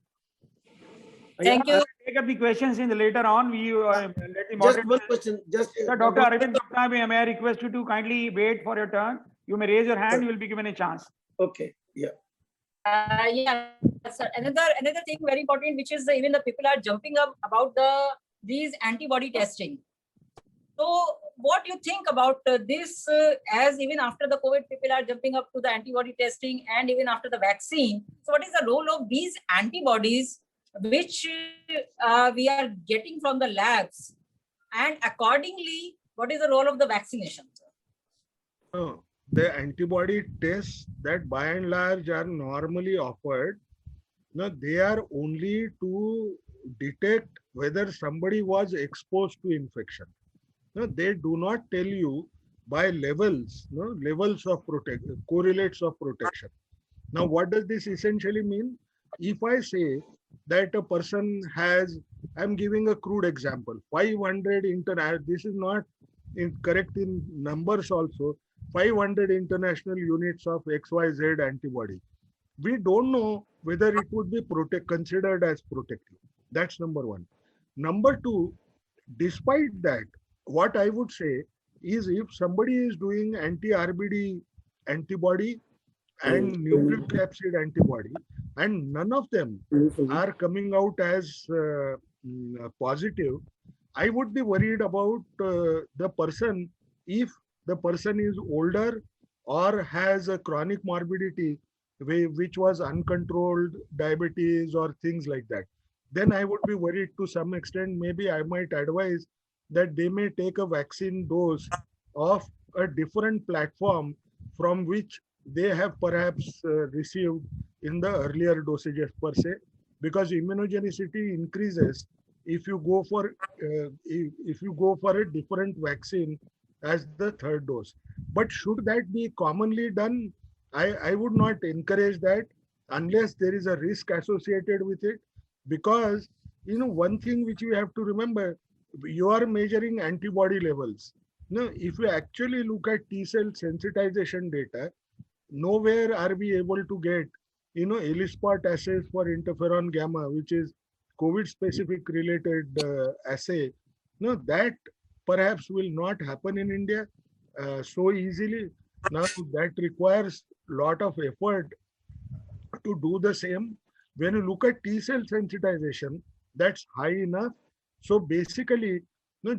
Thank you. Take up the questions in the later on. We let the Just moderator. one question. Just Sir, Dr. Arvind Gupta, may I request you to kindly wait for your turn? You may raise your hand. You will be given a chance. Okay. Yeah. Yeah, sir. Another thing very important, which is even the people are jumping up about these antibody testing. So, what do you think about this? As even after the COVID, people are jumping up to the antibody testing, and even after the vaccine. So, what is the role of these antibodies, which we are getting from the labs, and accordingly, what is the role of the vaccination? The antibody tests that by and large are normally offered, they are only to detect whether somebody was exposed to infection. They do not tell you by levels, levels of protection, correlates of protection. Now, what does this essentially mean? If I say that a person has, I'm giving a crude example, 500 this is not correct in numbers also, 500 international units of XYZ antibody. We don't know whether it would be considered as protective. That's number one. Number two, despite that, what I would say is, if somebody is doing anti-RBD antibody and nucleocapsid antibody, and none of them are coming out as positive, I would be worried about the person, if the person is older or has a chronic morbidity which was uncontrolled diabetes or things like that. then I would be worried to some extent. Maybe I might advise that they may take a vaccine dose of a different platform from which they have perhaps received in the earlier dosages per se, because immunogenicity increases if you go for if you go for a different vaccine as the third dose. But should that be commonly done? I would not encourage that unless there is a risk associated with it, because one thing which you have to remember, you are measuring antibody levels. Now, if you actually look at T cell sensitization data, nowhere are we able to get ELISpot assays for interferon gamma, which is COVID specific related assay. No, that perhaps will not happen in India so easily. Now that requires a lot of effort to do the same. When you look at T cell sensitization, that's high enough. So basically,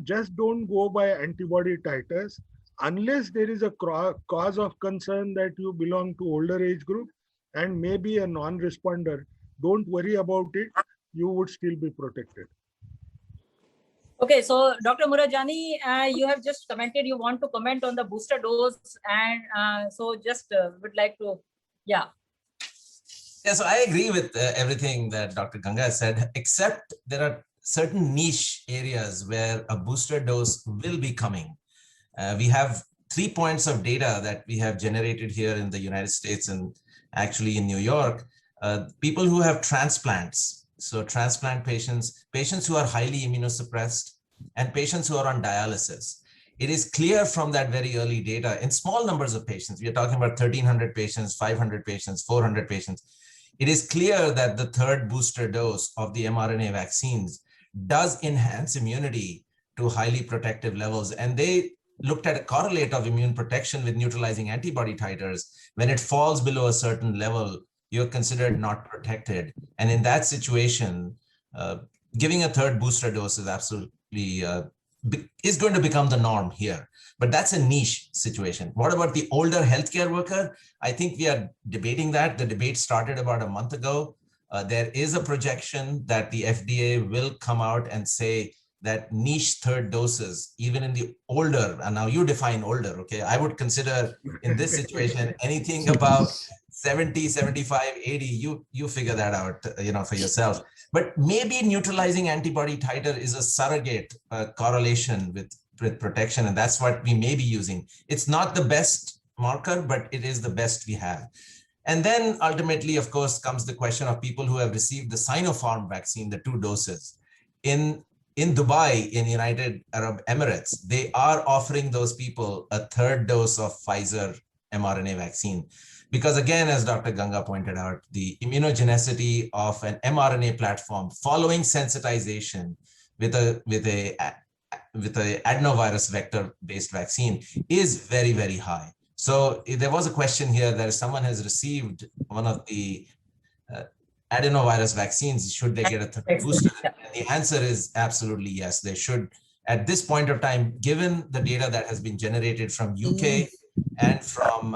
just don't go by antibody titers unless there is a cause of concern that you belong to older age group and maybe a non-responder. Don't worry about it. You would still be protected. Okay, so Dr. Moorajani, you have just commented, you want to comment on the booster dose, and so just would like to, yeah. Yeah, so I agree with everything that Dr. Ganga said, except there are certain niche areas where a booster dose will be coming. We have 3 points of data that we have generated here in the United States and actually in New York. People who have transplants, so transplant patients, patients who are highly immunosuppressed, and patients who are on dialysis. It is clear from that very early data in small numbers of patients, we are talking about 1,300 patients, 500 patients, 400 patients. It is clear that the third booster dose of the mRNA vaccines does enhance immunity to highly protective levels. And they looked at a correlate of immune protection with neutralizing antibody titers. When it falls below a certain level, you're considered not protected. And in that situation, giving a third booster dose is absolutely is going to become the norm here. But that's a niche situation. What about the older healthcare worker? I think we are debating that. The debate started about a month ago. There is a projection that the FDA will come out and say that niche third doses, even in the older, and now you define older, okay? I would consider in this situation, anything above 70, 75, 80, you figure that out, for yourself. But maybe neutralizing antibody titer is a surrogate correlation with protection, and that's what we may be using. It's not the best marker, but it is the best we have. And then ultimately, of course, comes the question of people who have received the Sinopharm vaccine, the 2 doses. In Dubai, in United Arab Emirates, they are offering those people a third dose of Pfizer mRNA vaccine. Because again, as Dr. Ganga pointed out, the immunogenicity of an mRNA platform following sensitization with a adenovirus vector-based vaccine is very, very high. So there was a question here that if someone has received one of the adenovirus vaccines, should they get a third booster? And the answer is absolutely yes, they should. At this point of time, given the data that has been generated from UK and from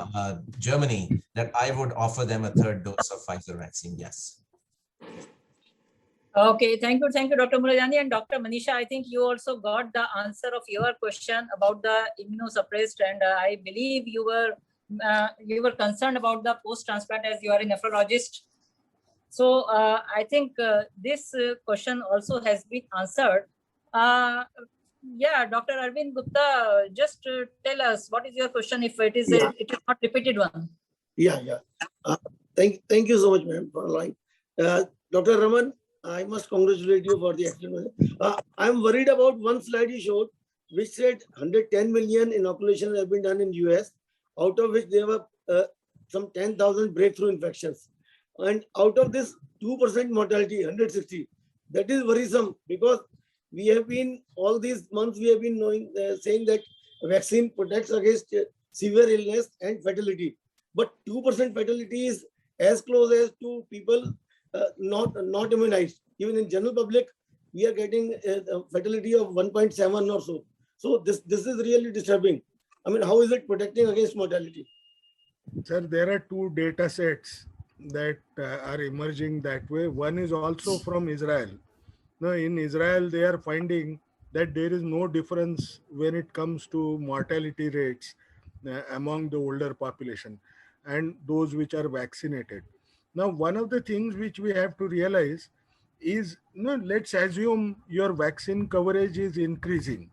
Germany, that I would offer them a third dose of Pfizer vaccine, yes. Okay, thank you, Dr. Moorajani. And Dr. Manisha, I think you also got the answer of your question about the immunosuppressed, and I believe you were concerned about the post-transplant as you are a nephrologist. So I think this question also has been answered. Yeah, Dr. Arvind Gupta, just tell us what is your question if it is it is not repeated one. Yeah. Thank you so much, ma'am, for allowing. Dr. Raman, I must congratulate you for the explanation. I'm worried about one slide you showed, which said 110 million inoculations have been done in US, out of which there were some 10,000 breakthrough infections. And out of this 2% mortality, 160, that is worrisome, because we have been, all these months, we have been saying that vaccine protects against severe illness and fatality. But 2% fatality is as close as to people not immunized. Even in general public, we are getting a fatality of 1.7 or so. So this is really disturbing. I mean, how is it protecting against mortality? Sir, there are 2 data sets that are emerging that way. One is also from Israel. Now, in Israel, they are finding that there is no difference when it comes to mortality rates among the older population and those which are vaccinated. Now, one of the things which we have to realize is, let's assume your vaccine coverage is increasing,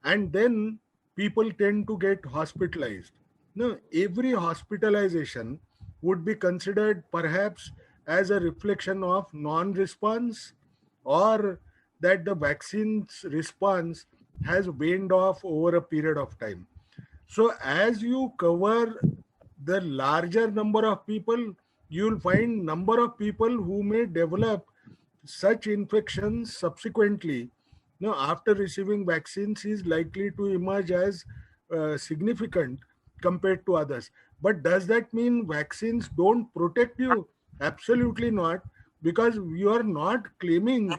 and then people tend to get hospitalized. No, every hospitalization would be considered perhaps as a reflection of non-response, or that the vaccine's response has waned off over a period of time. So as you cover the larger number of people, you'll find number of people who may develop such infections subsequently, after receiving vaccines, is likely to emerge as significant compared to others. But does that mean vaccines don't protect you? Absolutely not, because you are not claiming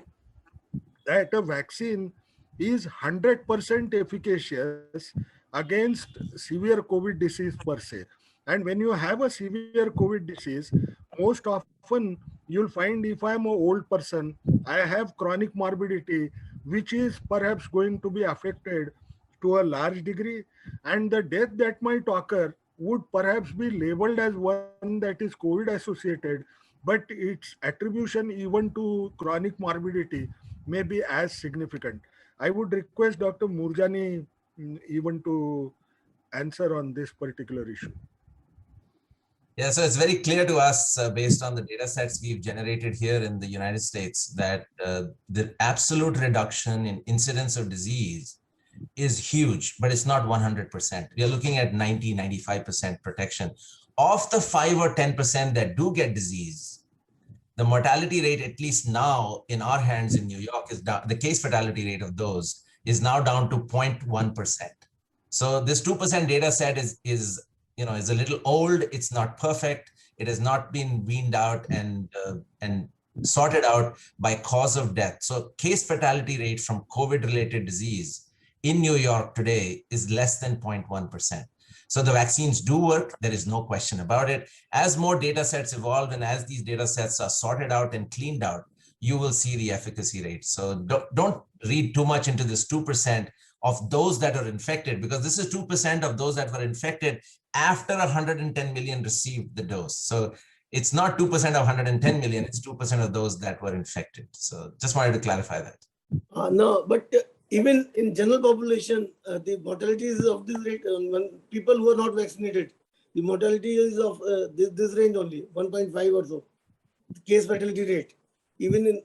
that a vaccine is 100% efficacious against severe COVID disease per se. And when you have a severe COVID disease, most often you'll find, if I'm an old person, I have chronic morbidity, which is perhaps going to be affected to a large degree, and the death that might occur would perhaps be labeled as one that is COVID associated, but its attribution even to chronic morbidity may be as significant. I would request Dr. Moorjani even to answer on this particular issue. Yeah, so it's very clear to us based on the data sets we've generated here in the United States that the absolute reduction in incidence of disease is huge, but it's not 100%. We are looking at 90, 95% protection. Of the 5 or 10% that do get disease, the mortality rate, at least now in our hands in New York, is down. The case fatality rate of those is now down to 0.1%. So this 2% data set is a little old. It's not perfect. It has not been weaned out and sorted out by cause of death. So case fatality rate from COVID-related disease in New York today is less than 0.1%. So the vaccines do work. There is no question about it. As more data sets evolve and as these data sets are sorted out and cleaned out, you will see the efficacy rate. So don't read too much into this 2% of those that are infected, because this is 2% of those that were infected after 110 million received the dose. So it's not 2% of 110 million, it's 2% of those that were infected. So just wanted to clarify that. No, but even in general population, the mortality is of this rate. When people who are not vaccinated, the mortality is of this range only, 1.5 or so. The case fatality rate. Even in,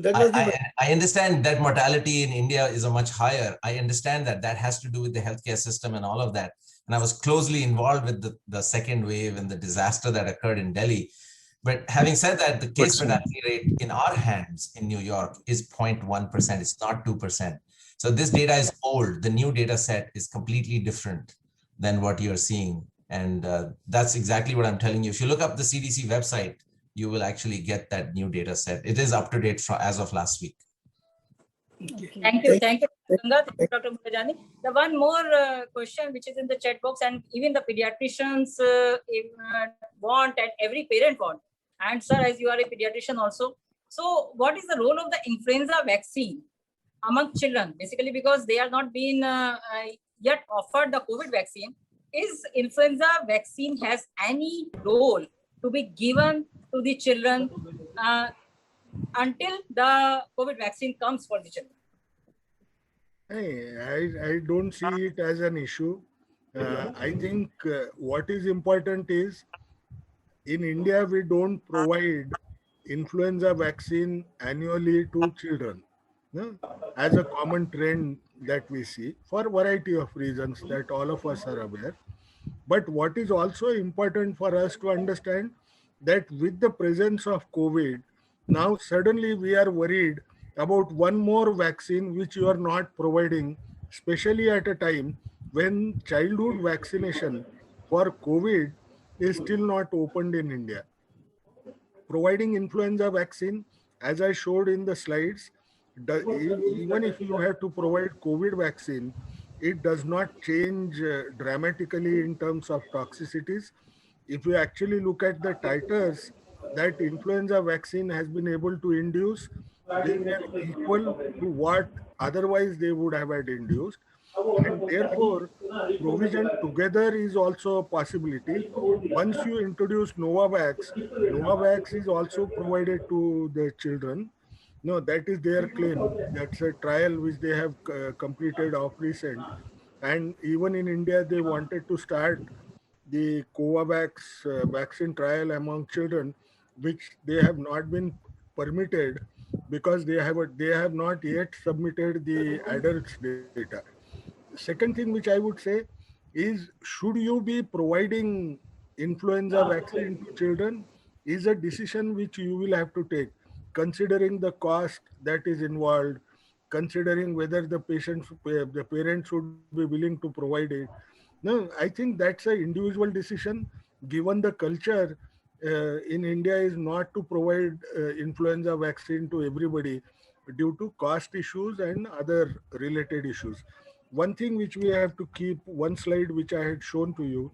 that was I understand that mortality in India is a much higher. I understand that has to do with the healthcare system and all of that. And I was closely involved with the second wave and the disaster that occurred in Delhi. But having said that, the case fatality rate in our hands in New York is 0.1%. It's not 2%. So this data is old. The new data set is completely different than what you're seeing. And that's exactly what I'm telling you. If you look up the CDC website, you will actually get that new data set. It is up to date as of last week. Thank you, Dr. Moorjani. The one more question which is in the chat box, and even the pediatricians want and every parent want. And sir, as you are a pediatrician also, so what is the role of the influenza vaccine among children? Basically, because they are not being yet offered the COVID vaccine, is influenza vaccine has any role to be given to the children until the COVID vaccine comes for the children? I don't see it as an issue. I think what is important is, in India, we don't provide influenza vaccine annually to children, as a common trend that we see for a variety of reasons that all of us are aware. But what is also important for us to understand, that with the presence of COVID, now suddenly we are worried about one more vaccine which you are not providing, especially at a time when childhood vaccination for COVID is still not opened in India. Providing influenza vaccine, as I showed in the slides, even if you have to provide COVID vaccine, it does not change dramatically in terms of toxicities. If you actually look at the titers that influenza vaccine has been able to induce, they were equal to what otherwise they would have had induced. And therefore, provision together is also a possibility. Once you introduce Novavax, Novavax is also provided to the children. No, that is their claim. That's a trial which they have completed of recent. And even in India, they wanted to start the Covovax vaccine trial among children, which they have not been permitted because they have not yet submitted the adults data. Second thing which I would say is, should you be providing influenza vaccine to children is a decision which you will have to take, considering the cost that is involved, considering whether the parents should be willing to provide it. No, I think that's an individual decision, given the culture in India is not to provide influenza vaccine to everybody due to cost issues and other related issues. One thing which we have to keep, one slide which I had shown to you,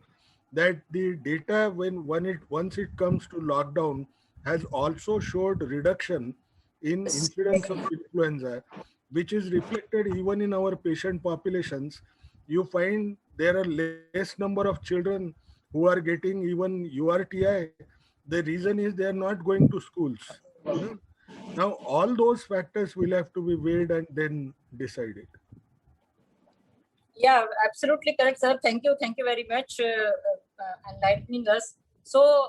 that the data once it comes to lockdown has also showed reduction in incidence of influenza, which is reflected even in our patient populations. You find there are less number of children who are getting even URTI. The reason is they are not going to schools. You know? Now all those factors will have to be weighed and then decided. Yeah, absolutely correct, sir. Thank you very much enlightening us. So,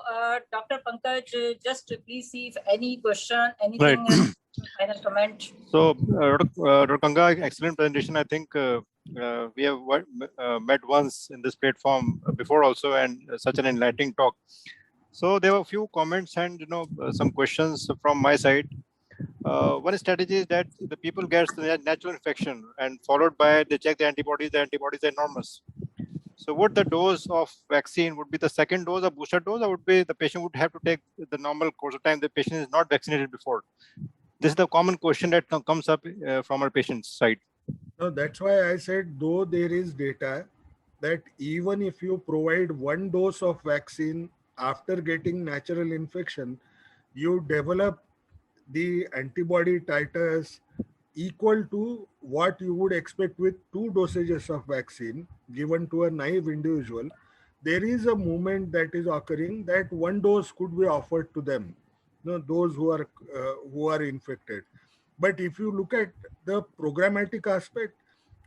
Dr. Pankaj, just please see if any question, anything, Right. final comment. So, Dr. Ganga, excellent presentation. I think we have met once in this platform before also, and such an enlightening talk. So there were a few comments and some questions from my side. One strategy is that the people get the natural infection and followed by they check the antibodies are enormous. So would the dose of vaccine would be the second dose or booster dose, or would be the patient would have to take the normal course of time the patient is not vaccinated before? This is the common question that comes up from our patient's side. No, that's why I said, though there is data that even if you provide one dose of vaccine after getting natural infection, you develop the antibody titers equal to what you would expect with two dosages of vaccine given to a naive individual. There is a movement that is occurring that one dose could be offered to them, those who are infected. But if you look at the programmatic aspect,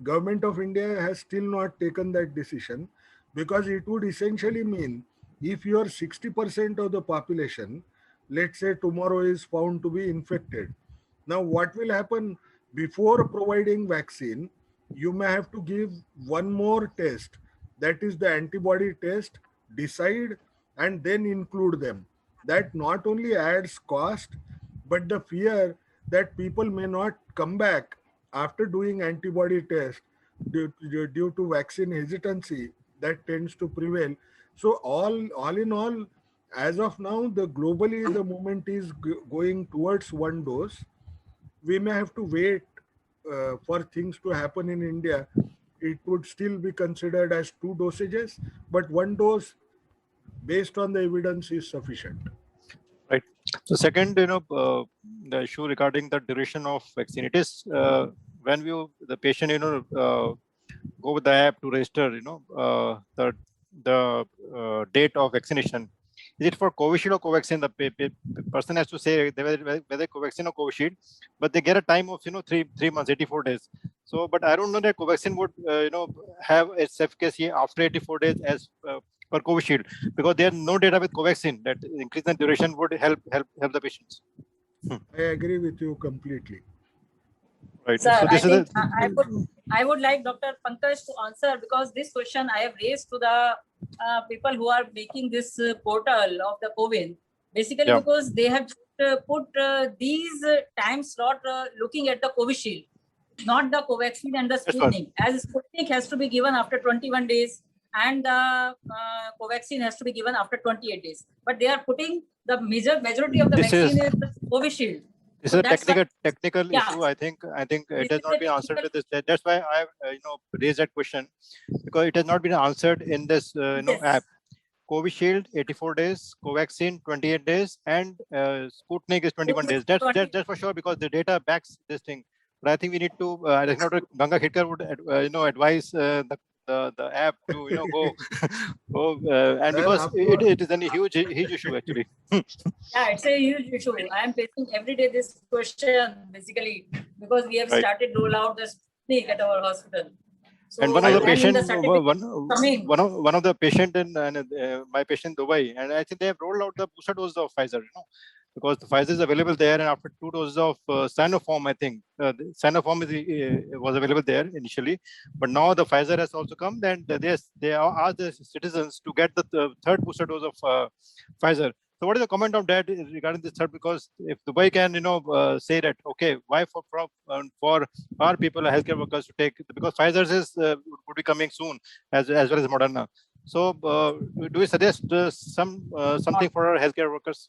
Government of India has still not taken that decision, because it would essentially mean if you are 60% of the population, let's say tomorrow is found to be infected. Now, what will happen? Before providing vaccine, you may have to give one more test, that is the antibody test, decide and then include them. That not only adds cost, but the fear that people may not come back after doing antibody test due to vaccine hesitancy that tends to prevail. So all in all, as of now, globally the movement is going towards one dose. We may have to wait for things to happen in India. It would still be considered as two dosages, but one dose based on the evidence is sufficient. Right. So second, the issue regarding the duration of vaccine, it is when the patient, go with the app to register, the date of vaccination. Is it for Covishield or Covaxin? The person has to say whether Covaxin or Covishield, but they get a time of 3 months, 84 days. So, but I don't know that Covaxin would have its efficacy after 84 days as per Covishield, because there is no data with Covaxin that increase in duration would help the patients. I agree with you completely. Right. Sir, so this I would like Dr. Pankaj to answer, because this question I have raised to the people who are making this portal of the COVID, basically because they have put these time slot looking at the Covishield, not the Covaxin and the Sputnik. As Sputnik has to be given after 21 days and the Covaxin has to be given after 28 days. But they are putting the majority of the vaccine in the Covishield. This is a technical issue. I think it has not been answered with this. That's why I raised that question, because it has not been answered in this app. Covishield 84 days, Covaxin 28 days, and Sputnik is 21 days. That's for sure, because the data backs this thing. But I think we need to. I think Dr. Ganga Khedkar would advise the app to go and because it is a huge issue actually. Yeah, it's a huge issue. I am facing every day this question basically because we have started roll out the Sputnik at our hospital. So, and one of the patient, one of the patient in my patient in Dubai, and I think they have rolled out the booster dose of Pfizer, because the Pfizer is available there, and after 2 doses of Sinopharm, I think Sinopharm was available there initially, but now the Pfizer has also come. Then they asked the citizens to get the third booster dose of Pfizer. So what is the comment on that regarding this third? Because if Dubai can, say that, okay, why for our people, healthcare workers to take, because Pfizer would be coming soon as well as Moderna. So do we suggest something for our healthcare workers?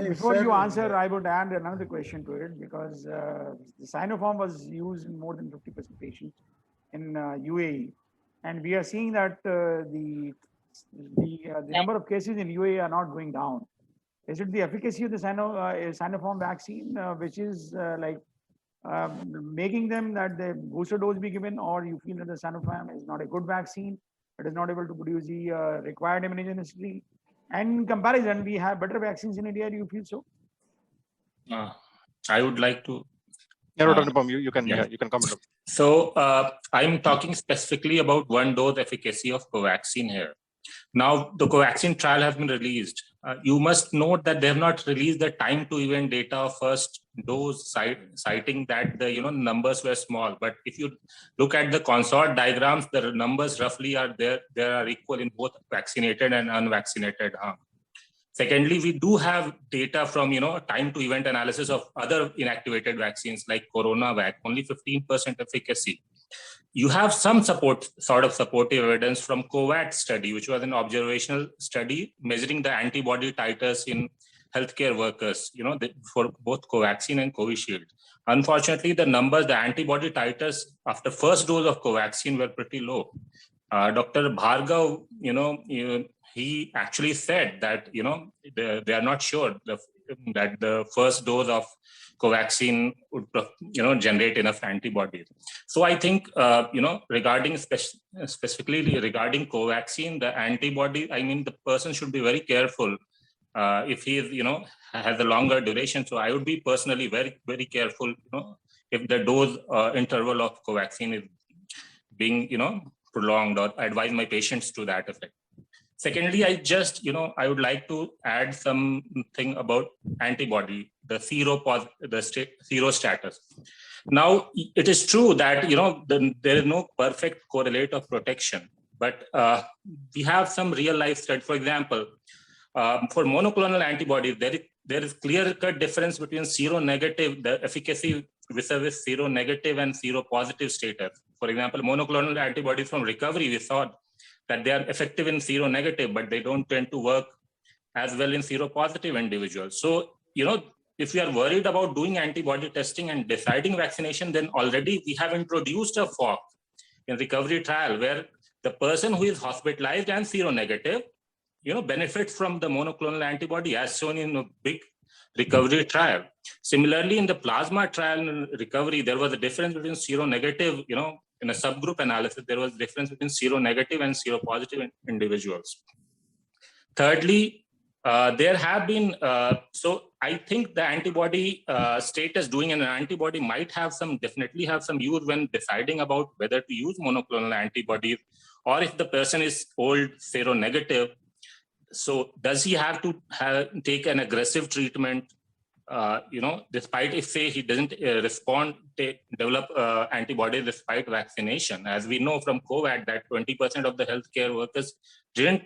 Before you answer, I would add another question to it, because the Sinopharm was used in more than 50% patients in UAE, and we are seeing that the number of cases in UAE are not going down. Is it the efficacy of the Sinopharm vaccine which is making them that the booster dose be given, or you feel that the Sinopharm is not a good vaccine, it is not able to produce the required immunogenicity? And in comparison, we have better vaccines in India. Do you feel so? I would like to. You can comment. So I'm talking specifically about 1 dose efficacy of Covaxin here. Now, the Covaxin trial has been released. You must note that they have not released the time to event data of first dose, citing that the numbers were small. But if you look at the consort diagrams, the numbers roughly are there. They are equal in both vaccinated and unvaccinated arm. Secondly, we do have data from time to event analysis of other inactivated vaccines like CoronaVac, only 15% efficacy. You have some supportive evidence from COVAX study, which was an observational study measuring the antibody titers in healthcare workers, for both Covaxin and Covishield. Unfortunately, the antibody titers after first dose of Covaxin were pretty low. Dr. Bhargav, he actually said that, they are not sure that the first dose of Covaxin would, generate enough antibodies. So I think, regarding specifically regarding Covaxin, the antibody, the person should be very careful if he is, has a longer duration. So I would be personally very, very careful, if the dose interval of Covaxin is being, prolonged, or advise my patients to that effect. Secondly, I would like to add something about antibody, the sero status. Now, it is true that, there is no perfect correlate of protection, but we have some real life studies. For example, for monoclonal antibodies, there is clear-cut difference between seronegative, the efficacy vis-a-vis seronegative and seropositive status. For example, monoclonal antibodies from recovery, we saw that they are effective in seronegative, but they don't tend to work as well in seropositive individuals. So, if we are worried about doing antibody testing and deciding vaccination, then already we have introduced a FOC in recovery trial where the person who is hospitalized and seronegative, benefits from the monoclonal antibody as shown in a big recovery trial. Similarly, in the plasma trial in recovery, there was a difference between seronegative, in a subgroup analysis, there was a difference between seronegative and seropositive individuals. Thirdly, there have been, so I think the antibody status, doing an antibody might definitely have some use when deciding about whether to use monoclonal antibodies, or if the person is old seronegative. So does he have to take an aggressive treatment, despite if say he doesn't develop antibodies despite vaccination? As we know from COVID that 20% of the healthcare workers didn't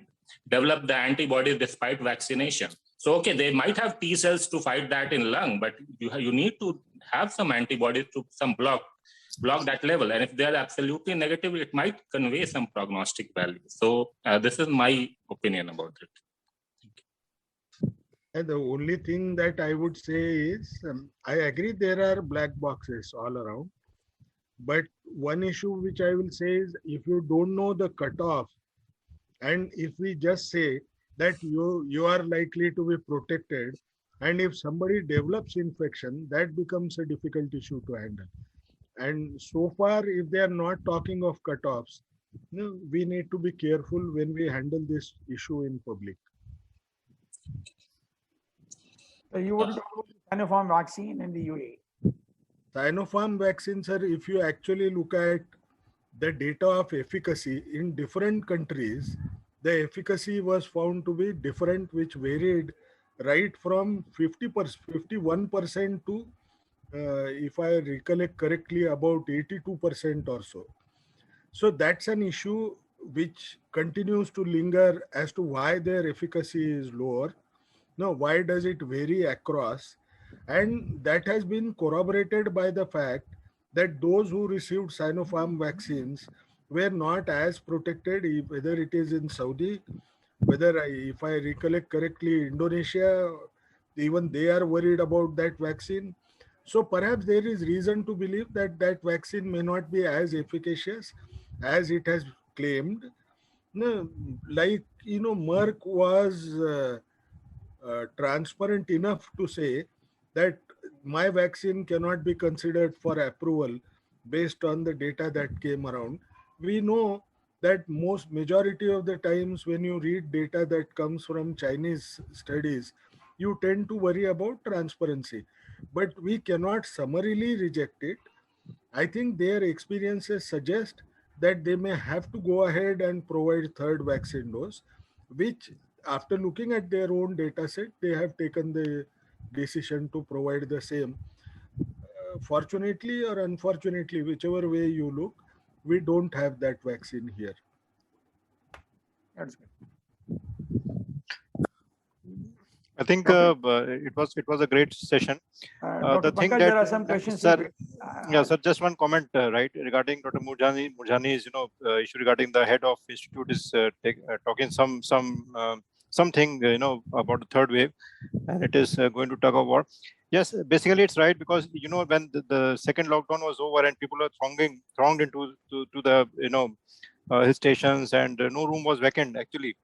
develop the antibodies despite vaccination. So, okay, they might have T cells to fight that in lung, but you need to have some antibodies to block that level. And if they are absolutely negative, it might convey some prognostic value. So this is my opinion about it. And the only thing that I would say is, I agree there are black boxes all around. But one issue which I will say is, if you don't know the cutoff And if we just say that you are likely to be protected, and if somebody develops infection, that becomes a difficult issue to handle. And so far, if they are not talking of cutoffs, we need to be careful when we handle this issue in public. So you want to talk about the Sinopharm vaccine in the UAE? Sinopharm vaccine, sir, if you actually look at the data of efficacy in different countries, the efficacy was found to be different, which varied right from 50%, 51% to, if I recollect correctly, about 82% or so. So that's an issue which continues to linger as to why their efficacy is lower. Now, why does it vary across? And that has been corroborated by the fact that those who received Sinopharm vaccines were not as protected, whether it is in Saudi, whether, if I recollect correctly, Indonesia, even they are worried about that vaccine. So perhaps there is reason to believe that that vaccine may not be as efficacious as it has claimed. No, like, Merck was transparent enough to say that my vaccine cannot be considered for approval based on the data that came around. We know that most majority of the times when you read data that comes from Chinese studies, you tend to worry about transparency, but we cannot summarily reject it. I think their experiences suggest that they may have to go ahead and provide third vaccine dose, which, after looking at their own data set, they have taken the decision to provide the same. Fortunately or unfortunately, whichever way you look, we don't have that vaccine here. That's good. I think it was a great session. Dr. Pankaj, there are some questions. Sir, sir, just one comment, right, regarding Dr. Moorjani's, issue regarding the head of institute is talking something, about the third wave, and it is going to tug of war. Yes, basically it's right, because when the second lockdown was over and people are thronged into the hill stations, and no room was vacant actually.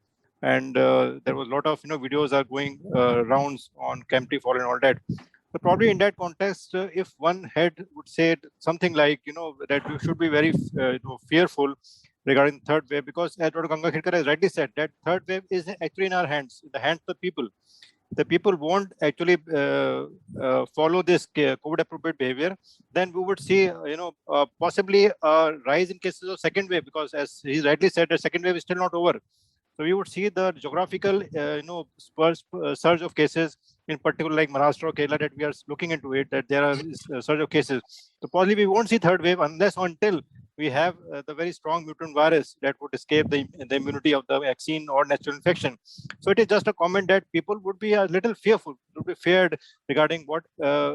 And there was a lot of videos are going rounds on Kempty Fall and all that. So probably in that context, if one head would say something like that we should be very fearful regarding third wave, because as Dr. Ganga Khedkar has rightly said, that third wave is actually in our hands, in the hands of the people. The people won't actually follow this COVID appropriate behavior, then we would see possibly a rise in cases of second wave, because as he rightly said, the second wave is still not over. So we would see the geographical, surge of cases, in particular like Maharashtra or Kerala, that we are looking into it, that there are a surge of cases. So possibly we won't see third wave unless until we have the very strong mutant virus that would escape the immunity of the vaccine or natural infection. So it is just a comment that people would be a little fearful, would be feared regarding what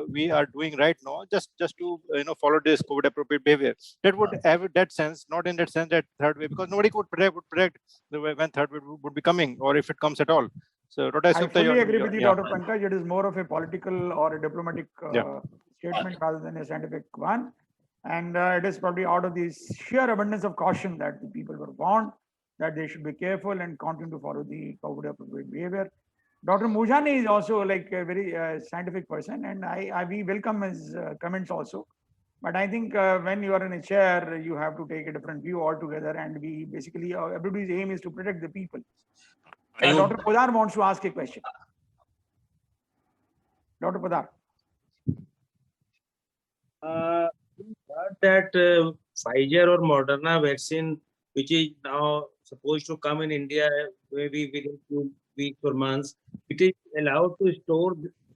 we are doing right now, just to follow this COVID appropriate behavior. That would have that sense, not in that sense that third wave, because nobody would predict when third wave would be coming, or if it comes at all. So Dr. I fully agree with you, Dr. Pankaj. It is more of a political or a diplomatic statement rather than a scientific one. And it is probably out of this sheer abundance of caution that the people were warned that they should be careful and continue to follow the COVID appropriate behavior. Dr. Moorjani is also like a very scientific person, and we welcome his comments also. But I think when you are in a chair, you have to take a different view altogether. And we basically, everybody's aim is to protect the people. Dr. Podar wants to ask a question. Dr. Podar. That Pfizer or Moderna vaccine, which is now supposed to come in India maybe within 2 weeks or months, it is allowed to store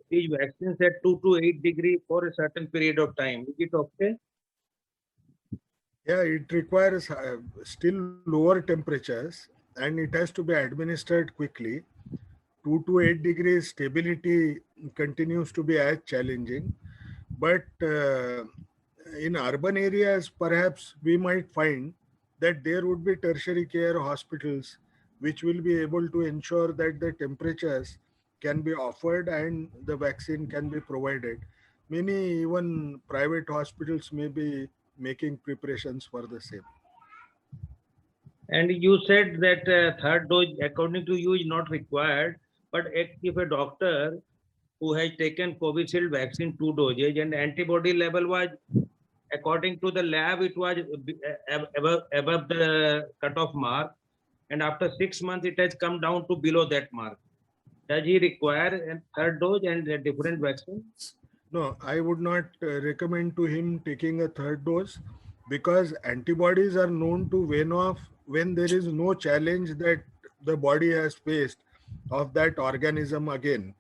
these vaccines at 2 to 8 degrees for a certain period of time. Is it okay? Yeah, it requires still lower temperatures, and it has to be administered quickly. 2 to 8 degrees stability continues to be as challenging, but in urban areas, perhaps we might find that there would be tertiary care hospitals which will be able to ensure that the temperatures can be offered and the vaccine can be provided. Many even private hospitals may be making preparations for the same. And you said that third dose, according to you, is not required. But if a doctor who has taken Covishield vaccine 2 doses and antibody level was, according to the lab, it was above the cutoff mark, and after 6 months it has come down to below that mark, does he require a third dose and a different vaccine? No, I would not recommend to him taking a third dose, because antibodies are known to wane off when there is no challenge that the body has faced of that organism again.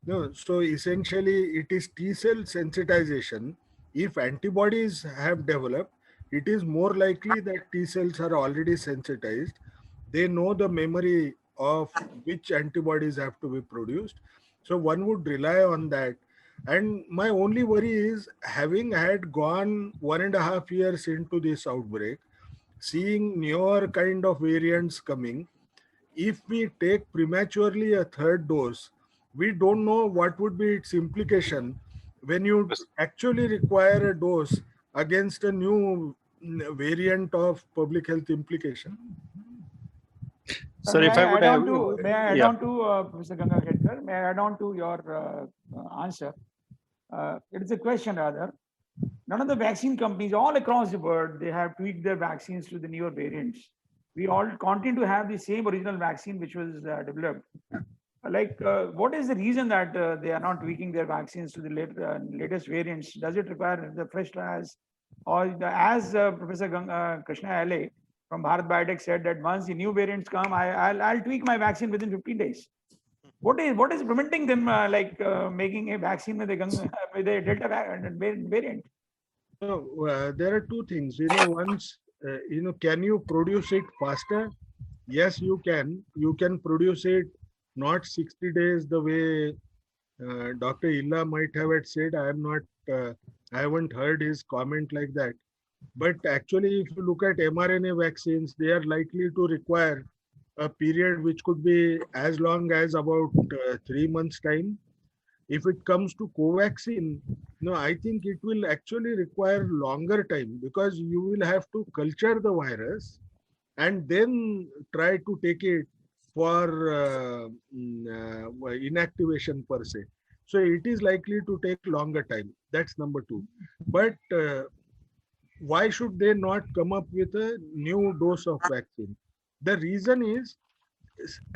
No, so essentially it is T cell sensitization. If antibodies have developed, it is more likely that T cells are already sensitized. They know the memory of which antibodies have to be produced. So one would rely on that. And my only worry is, having had gone 1.5 years into this outbreak, seeing newer kind of variants coming, if we take prematurely a third dose, we don't know what would be its implication when you actually require a dose against a new variant of public health implication. Sir, if I would may I add on to Professor Ganga Khetkar, may I add on to your answer? It is a question rather. None of the vaccine companies all across the world, they have tweaked their vaccines to the newer variants. We all continue to have the same original vaccine which was developed. What is the reason that they are not tweaking their vaccines to the latest variants? Does it require the fresh trials? Or as Professor Krishna Ale from Bharat Biotech said, that once the new variants come, I'll tweak my vaccine within 15 days. What is preventing them making a vaccine with a Delta variant? So there are two things. Once can you produce it faster? Yes, you can. You can produce it not 60 days the way Dr. Illa might have said. I haven't heard his comment like that. But actually, if you look at mRNA vaccines, they are likely to require a period which could be as long as about 3 months' time. If it comes to Covaxin, no, I think it will actually require longer time, because you will have to culture the virus and then try to take it for inactivation per se. So it is likely to take longer time. That's number two. But why should they not come up with a new dose of vaccine? The reason is,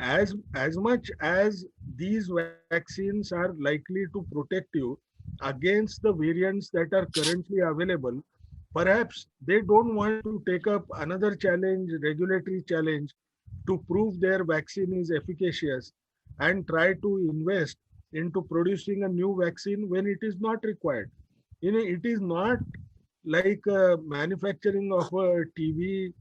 as much as these vaccines are likely to protect you against the variants that are currently available, perhaps they don't want to take up another challenge, regulatory challenge, to prove their vaccine is efficacious and try to invest into producing a new vaccine when it is not required. It is not like manufacturing of a TV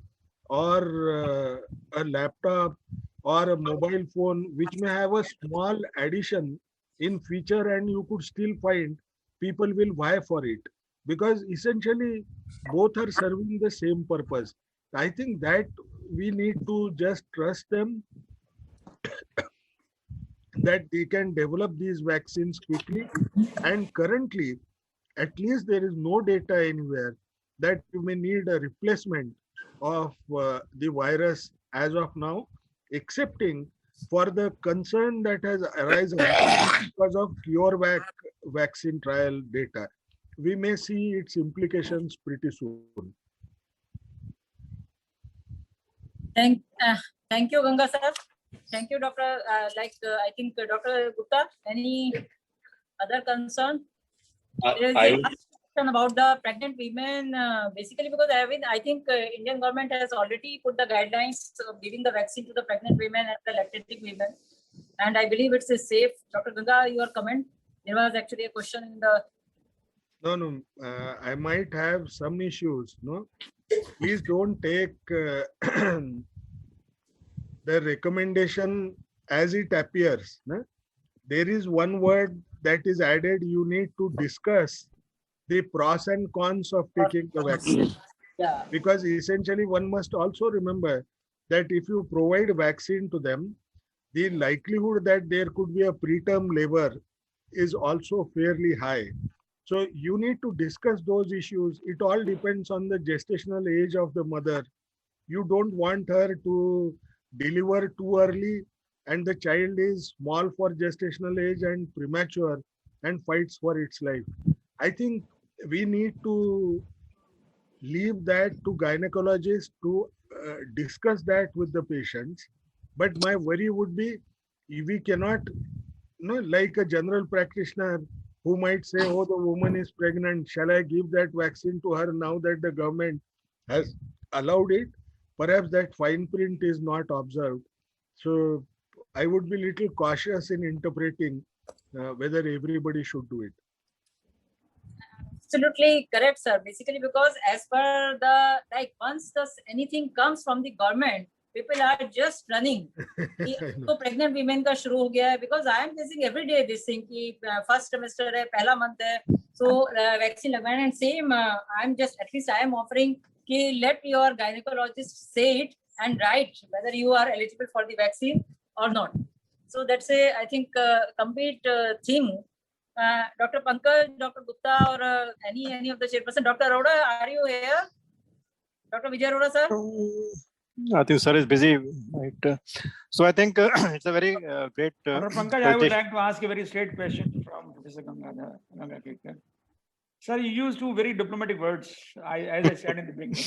or a laptop or a mobile phone, which may have a small addition in feature, and you could still find people will buy for it, because essentially both are serving the same purpose. I think that we need to just trust them that they can develop these vaccines quickly. And currently, at least there is no data anywhere that you may need a replacement of the virus as of now, excepting for the concern that has arisen because of CureVac vaccine trial data. We may see its implications pretty soon. Thank you, Ganga sir. Thank you, Doctor. I think Dr. Gupta, any other concern? There is a question about the pregnant women, basically because I think Indian government has already put the guidelines of giving the vaccine to the pregnant women and the lactating women, and I believe it's a safe. Dr. Ganga, your comment? There was actually a question in the. No, I might have some issues. No, please don't take the recommendation as it appears. No? There is one word that is added. You need to discuss the pros and cons of taking the vaccine. Yeah. Because essentially one must also remember that if you provide vaccine to them, the likelihood that there could be a preterm labor is also fairly high. So you need to discuss those issues. It all depends on the gestational age of the mother. you don't want her to deliver too early and the child is small for gestational age and premature and fights for its life. I think we need to leave that to gynecologists to discuss that with the patients. But my worry would be we cannot, like a general practitioner who might say, oh, the woman is pregnant, shall I give that vaccine to her now that the government has allowed it? Perhaps that fine print is not observed. So I would be little cautious in interpreting whether everybody should do it. Absolutely correct, sir. Basically, because as per the, like, once anything comes from the government, people are just running. So pregnant women का शुरू हो गया है, because I am facing every day this thing कि first trimester है, पहला month है, so vaccine लगवाना, and same I'm just, at least I am offering कि let your gynecologist say it and write whether you are eligible for the vaccine or not. So that's a, I think, complete thing. Dr. Pankaj, Dr. Gupta, or any of the chairperson. Dr. Arora, are you here? Dr. Vijay Arora, sir? I think sir is busy. Right. So I think it's a very great. Dr. Pankaj, I would like to ask a very straight question from Professor Ganga Kedkar. Sir, you used two very diplomatic words, as I said in the beginning.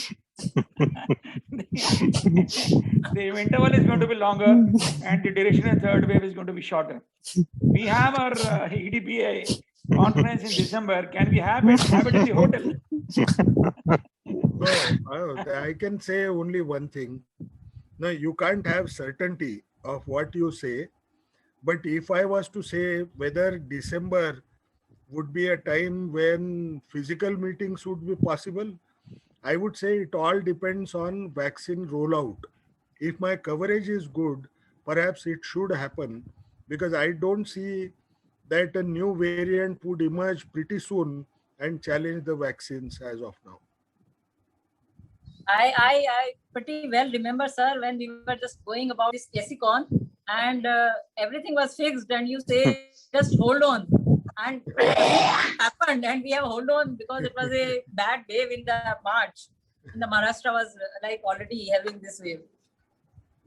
The interval is going to be longer and the duration of third wave is going to be shorter. We have our EDPA conference in December. Can we have it in the hotel? No, I can say only one thing. No, you can't have certainty of what you say. But if I was to say whether December would be a time when physical meetings would be possible, I would say it all depends on vaccine rollout. If my coverage is good, perhaps it should happen, because I don't see that a new variant would emerge pretty soon and challenge the vaccines as of now. I pretty well remember, sir, when we were just going about this ESICON and everything was fixed and you say, just hold on. And it happened and we have hold on because it was a bad wave in the March. In the Maharashtra was like already having this wave.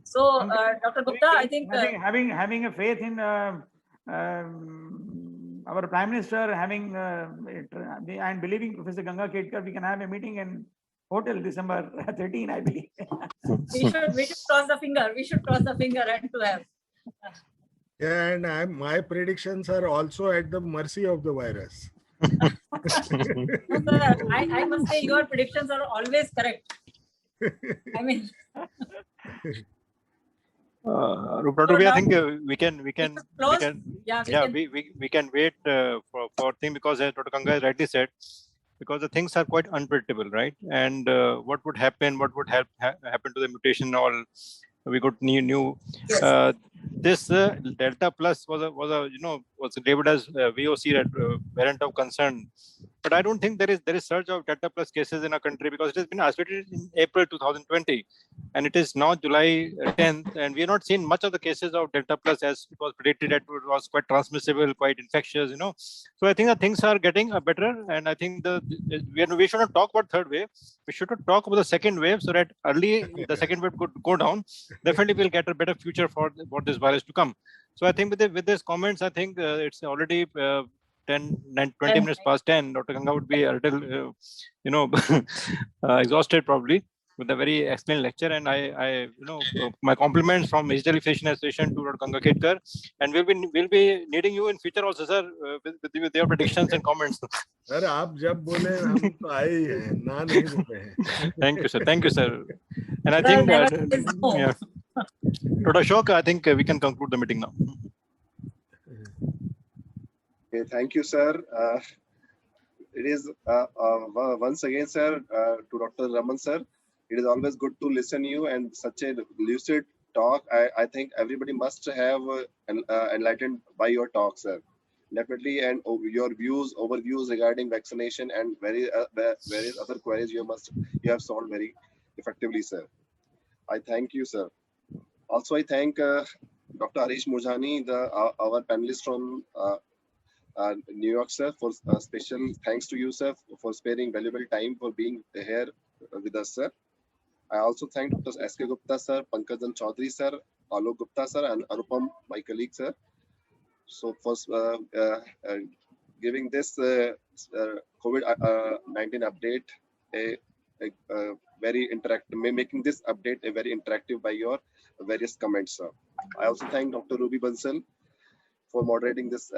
So, Dr. Gupta, I think having a faith in our Prime Minister, having and believing Professor Ganga Kedkar, we can have a meeting in hotel December 13, I believe. we should cross the finger. We should cross the finger and to have. Yeah, and my predictions are also at the mercy of the virus. No, sir, I must say your predictions are always correct. I mean, I think we can wait for thing, because as Dr. Ganga rightly said, because the things are quite unpredictable, right? And what would happen? What would happen to the mutation? All we got new. Yes. This Delta Plus was labeled as VOC, variant of concern. But I don't think there is surge of Delta Plus cases in our country, because it has been isolated in April 2020, and it is now July 10th, and we have not seen much of the cases of Delta Plus as it was predicted that it was quite transmissible, quite infectious, So I think that things are getting better, and I think we should not talk about third wave. We should not talk about the second wave, so that early the second wave could go down. Definitely, we'll get a better future for this virus to come. So I think with these comments, I think it's already 20 minutes past 10. Dr. Ganga would be a little, exhausted probably with a very excellent lecture. And I my compliments from Vegetarian Physician Association to Dr. Ganga Kedkar. And we'll be needing you in future also, sir, with your predictions and comments. Sir, आप जब बोले हम तो आए ही हैं, ना नहीं बोले हैं. Thank you, sir. Thank you, sir. And I think, Dr. Ashok, I think we can conclude the meeting now. Okay, thank you, sir. It is once again, sir, to Dr. Raman, sir. It is always good to listen to you and such a lucid talk. I think everybody must have enlightened by your talk, sir. Definitely, and your overviews regarding vaccination and various other queries you have solved very effectively, sir. I thank you, sir. Also, I thank Dr. Harish Moorjani, our panelist from New York, sir, for special thanks to you, sir, for sparing valuable time for being here with us, sir. I also thank Dr. S.K. Gupta, sir, Pankajan Chaudhary, sir, Alok Gupta, sir, and Anupam, my colleague, sir. So first, giving this COVID-19 update a very interactive, making this update a very interactive by your various comments, sir. I also thank Dr. Ruby Bansal for moderating this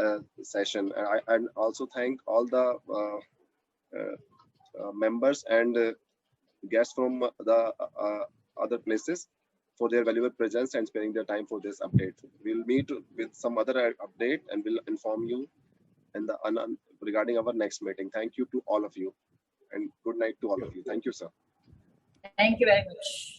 session. And also thank all the members and guests from the other places for their valuable presence and spending their time for this update. We'll meet with some other update and we'll inform you regarding our next meeting. Thank you to all of you and good night to all of you. Thank you, sir. Thank you very much.